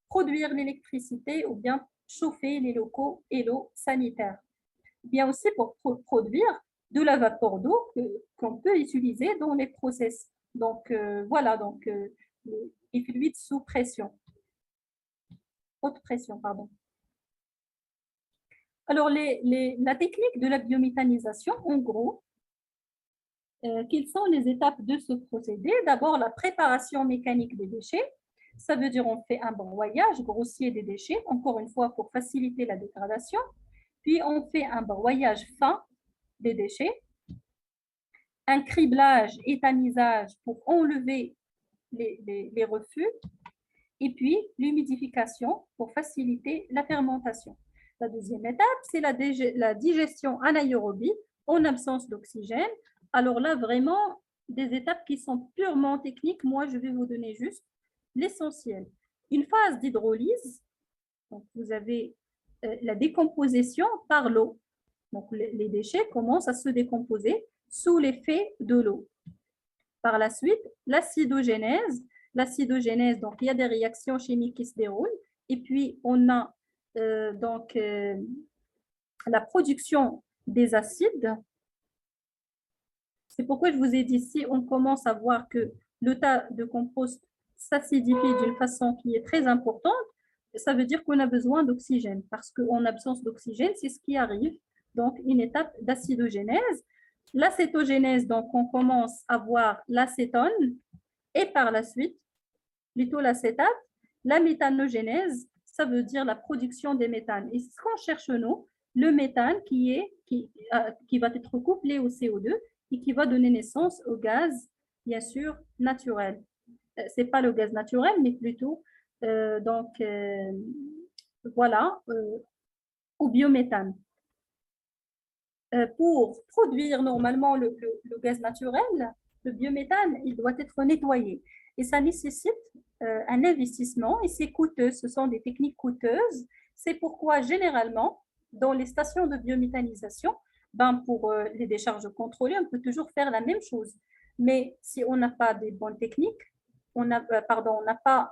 produire l'électricité ou bien chauffer les locaux et l'eau sanitaire. Bien aussi pour produire de la vapeur d'eau qu'on peut utiliser dans les process. Donc, voilà, donc les fluides sous pression, haute pression, pardon. Alors, la technique de la biométhanisation, en gros, quelles sont les étapes de ce procédé? D'abord, la préparation mécanique des déchets. Ça veut dire on fait un broyage grossier des déchets, encore une fois pour faciliter la dégradation. Puis on fait un broyage fin des déchets, un criblage et tamisage pour enlever les refus, et puis l'humidification pour faciliter la fermentation. La deuxième étape, c'est la digestion anaérobie en absence d'oxygène. Alors là, vraiment, des étapes qui sont purement techniques. Moi, je vais vous donner juste l'essentiel. Une phase d'hydrolyse, donc vous avez la décomposition par l'eau. Donc les déchets commencent à se décomposer sous l'effet de l'eau. Par la suite, l'acidogénèse. L'acidogénèse, donc il y a des réactions chimiques qui se déroulent. Et puis, on a donc la production des acides. C'est pourquoi je vous ai dit, si on commence à voir que le tas de compost s'acidifie d'une façon qui est très importante, ça veut dire qu'on a besoin d'oxygène, parce qu'en absence d'oxygène, c'est ce qui arrive. Donc, une étape d'acidogénèse. L'acétogénèse, donc on commence à voir l'acétone, et par la suite, plutôt l'acétate. La méthanogénèse, ça veut dire la production des méthanes. Et ce qu'on cherche, nous, le méthane qui va être couplé au CO2 et qui va donner naissance au gaz, bien sûr, naturel. Ce n'est pas le gaz naturel, mais plutôt, donc, voilà, au biométhane. Pour produire normalement le gaz naturel, le biométhane, il doit être nettoyé. Et ça nécessite un investissement et c'est coûteux. Ce sont des techniques coûteuses. C'est pourquoi, généralement, dans les stations de biométhanisation, ben pour les décharges contrôlées, on peut toujours faire la même chose. Mais si on n'a pas des bonnes techniques, on n'a pas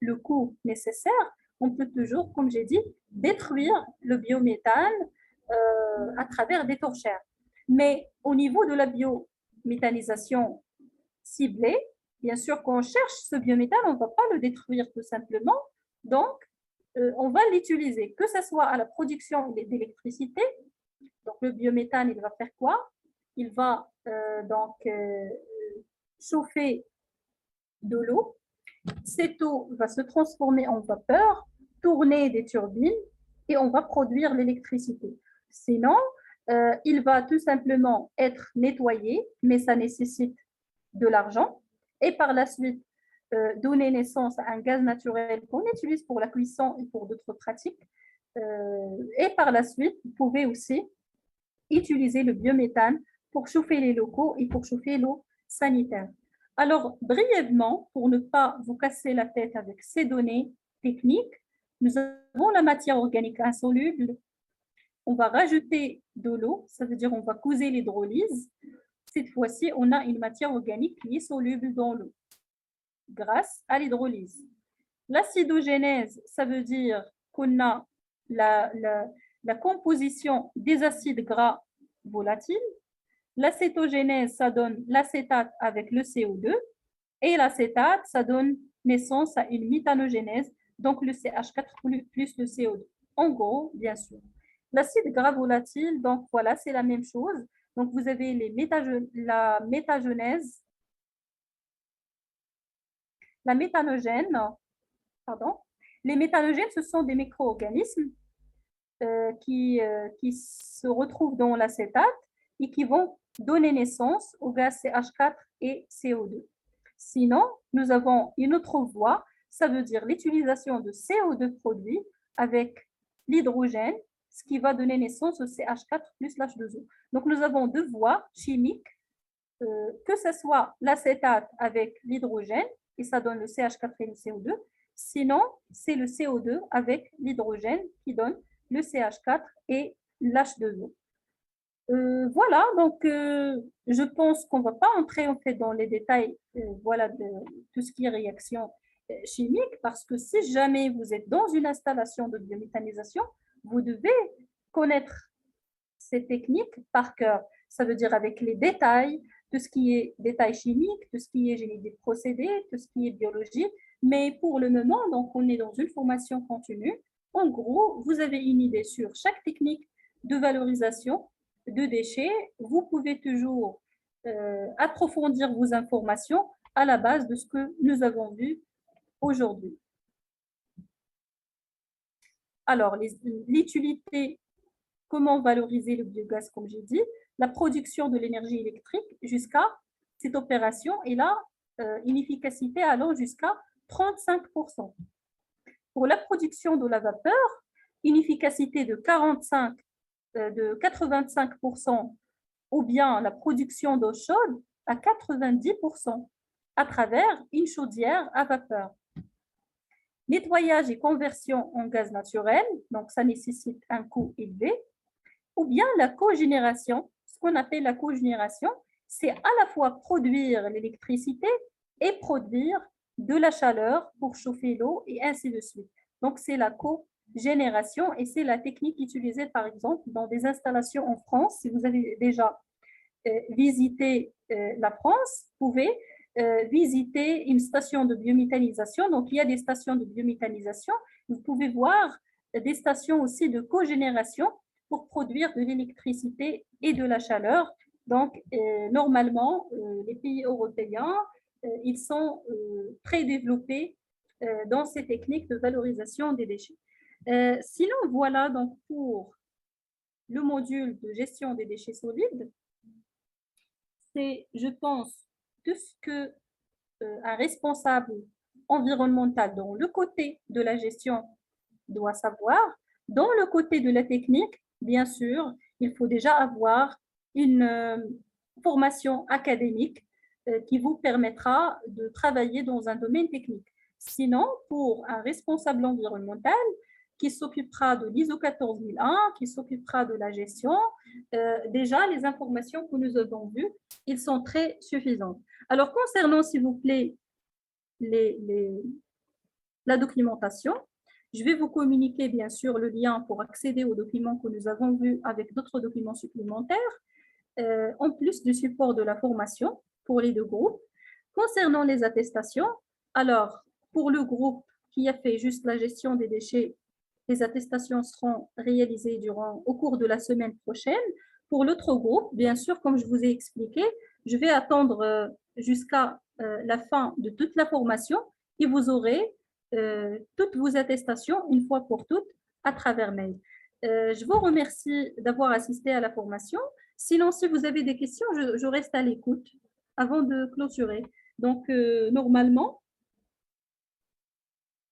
le coût nécessaire, on peut toujours, comme j'ai dit, détruire le biométhane à travers des torchères. Mais au niveau de la biométhanisation ciblée, bien sûr, quand on cherche ce biométhane, on ne va pas le détruire tout simplement. Donc, on va l'utiliser, que ce soit à la production d'électricité. Donc, le biométhane, il va faire quoi? Il va chauffer de l'eau. Cette eau va se transformer en vapeur, tourner des turbines et on va produire l'électricité. Sinon, il va tout simplement être nettoyé, mais ça nécessite de l'argent. Et par la suite, donner naissance à un gaz naturel qu'on utilise pour la cuisson et pour d'autres pratiques. Et par la suite, vous pouvez aussi utiliser le biométhane pour chauffer les locaux et pour chauffer l'eau sanitaire. Alors, brièvement, pour ne pas vous casser la tête avec ces données techniques, nous avons la matière organique insoluble. On va rajouter de l'eau, ça veut dire on va causer l'hydrolyse. Cette fois-ci, on a une matière organique qui est soluble dans l'eau grâce à l'hydrolyse. L'acidogénèse, ça veut dire qu'on a la composition des acides gras volatiles. L'acétogénèse, ça donne l'acétate avec le CO2. Et l'acétate, ça donne naissance à une méthanogénèse, donc le CH4 plus le CO2. En gros, bien sûr. L'acide gras volatile, donc voilà, c'est la même chose. Donc vous avez la méthagenèse, la méthanogène, pardon. Les méthanogènes, ce sont des micro-organismes qui se retrouvent dans l'acétate et qui vont donner naissance au gaz CH4 et CO2. Sinon, nous avons une autre voie, ça veut dire l'utilisation de CO2 produit avec l'hydrogène, ce qui va donner naissance au CH4 plus l'H2O. Donc, nous avons deux voies chimiques, que ce soit l'acétate avec l'hydrogène, et ça donne le CH4 et le CO2. Sinon, c'est le CO2 avec l'hydrogène qui donne le CH4 et l'H2O. Voilà, donc je pense qu'on ne va pas entrer en fait dans les détails voilà, de tout ce qui est réaction chimique, parce que si jamais vous êtes dans une installation de biométhanisation, vous devez connaître ces techniques par cœur. Ça veut dire avec les détails, tout ce qui est détails chimiques, tout ce qui est génie des procédés, tout ce qui est biologie. Mais pour le moment, donc, on est dans une formation continue. En gros, vous avez une idée sur chaque technique de valorisation de déchets. Vous pouvez toujours approfondir vos informations à la base de ce que nous avons vu aujourd'hui. Alors, l'utilité, comment valoriser le biogaz, comme j'ai dit, la production de l'énergie électrique jusqu'à cette opération, et là, une efficacité allant jusqu'à 35%. Pour la production de la vapeur, une efficacité de 85% ou bien la production d'eau chaude à 90% à travers une chaudière à vapeur. Nettoyage et conversion en gaz naturel, donc ça nécessite un coût élevé, ou bien la cogénération. Ce qu'on appelle la cogénération, c'est à la fois produire l'électricité et produire de la chaleur pour chauffer l'eau et ainsi de suite. Donc, c'est la cogénération et c'est la technique utilisée, par exemple, dans des installations en France. Si vous avez déjà visité la France, vous pouvez visiter une station de biométhanisation. Donc, il y a des stations de biométhanisation. Vous pouvez voir des stations aussi de cogénération pour produire de l'électricité et de la chaleur. Donc, normalement, les pays européens, ils sont très développés dans ces techniques de valorisation des déchets. Sinon, voilà donc pour le module de gestion des déchets solides. C'est, je pense, tout ce que un responsable environnemental dans le côté de la gestion doit savoir. Dans le côté de la technique, bien sûr, il faut déjà avoir une formation académique qui vous permettra de travailler dans un domaine technique. Sinon, pour un responsable environnemental qui s'occupera de l'ISO 14001, qui s'occupera de la gestion, déjà, les informations que nous avons vues, ils sont très suffisantes. Alors, concernant, s'il vous plaît, la documentation, je vais vous communiquer bien sûr le lien pour accéder aux documents que nous avons vus avec d'autres documents supplémentaires. en plus du support de la formation pour les deux groupes. Concernant les attestations, alors, pour le groupe qui a fait juste la gestion des déchets, les attestations seront réalisées au cours de la semaine prochaine. Pour l'autre groupe, bien sûr, comme je vous ai expliqué, je vais attendre jusqu'à la fin de toute la formation et vous aurez toutes vos attestations une fois pour toutes à travers mail. Je vous remercie d'avoir assisté à la formation. Sinon, si vous avez des questions, je reste à l'écoute avant de clôturer. Donc, normalement,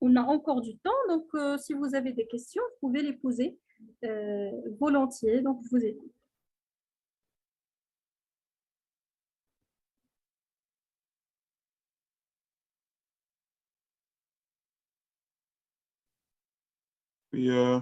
on a encore du temps. Donc, si vous avez des questions, vous pouvez les poser volontiers. Donc, je vous écoute. Oui,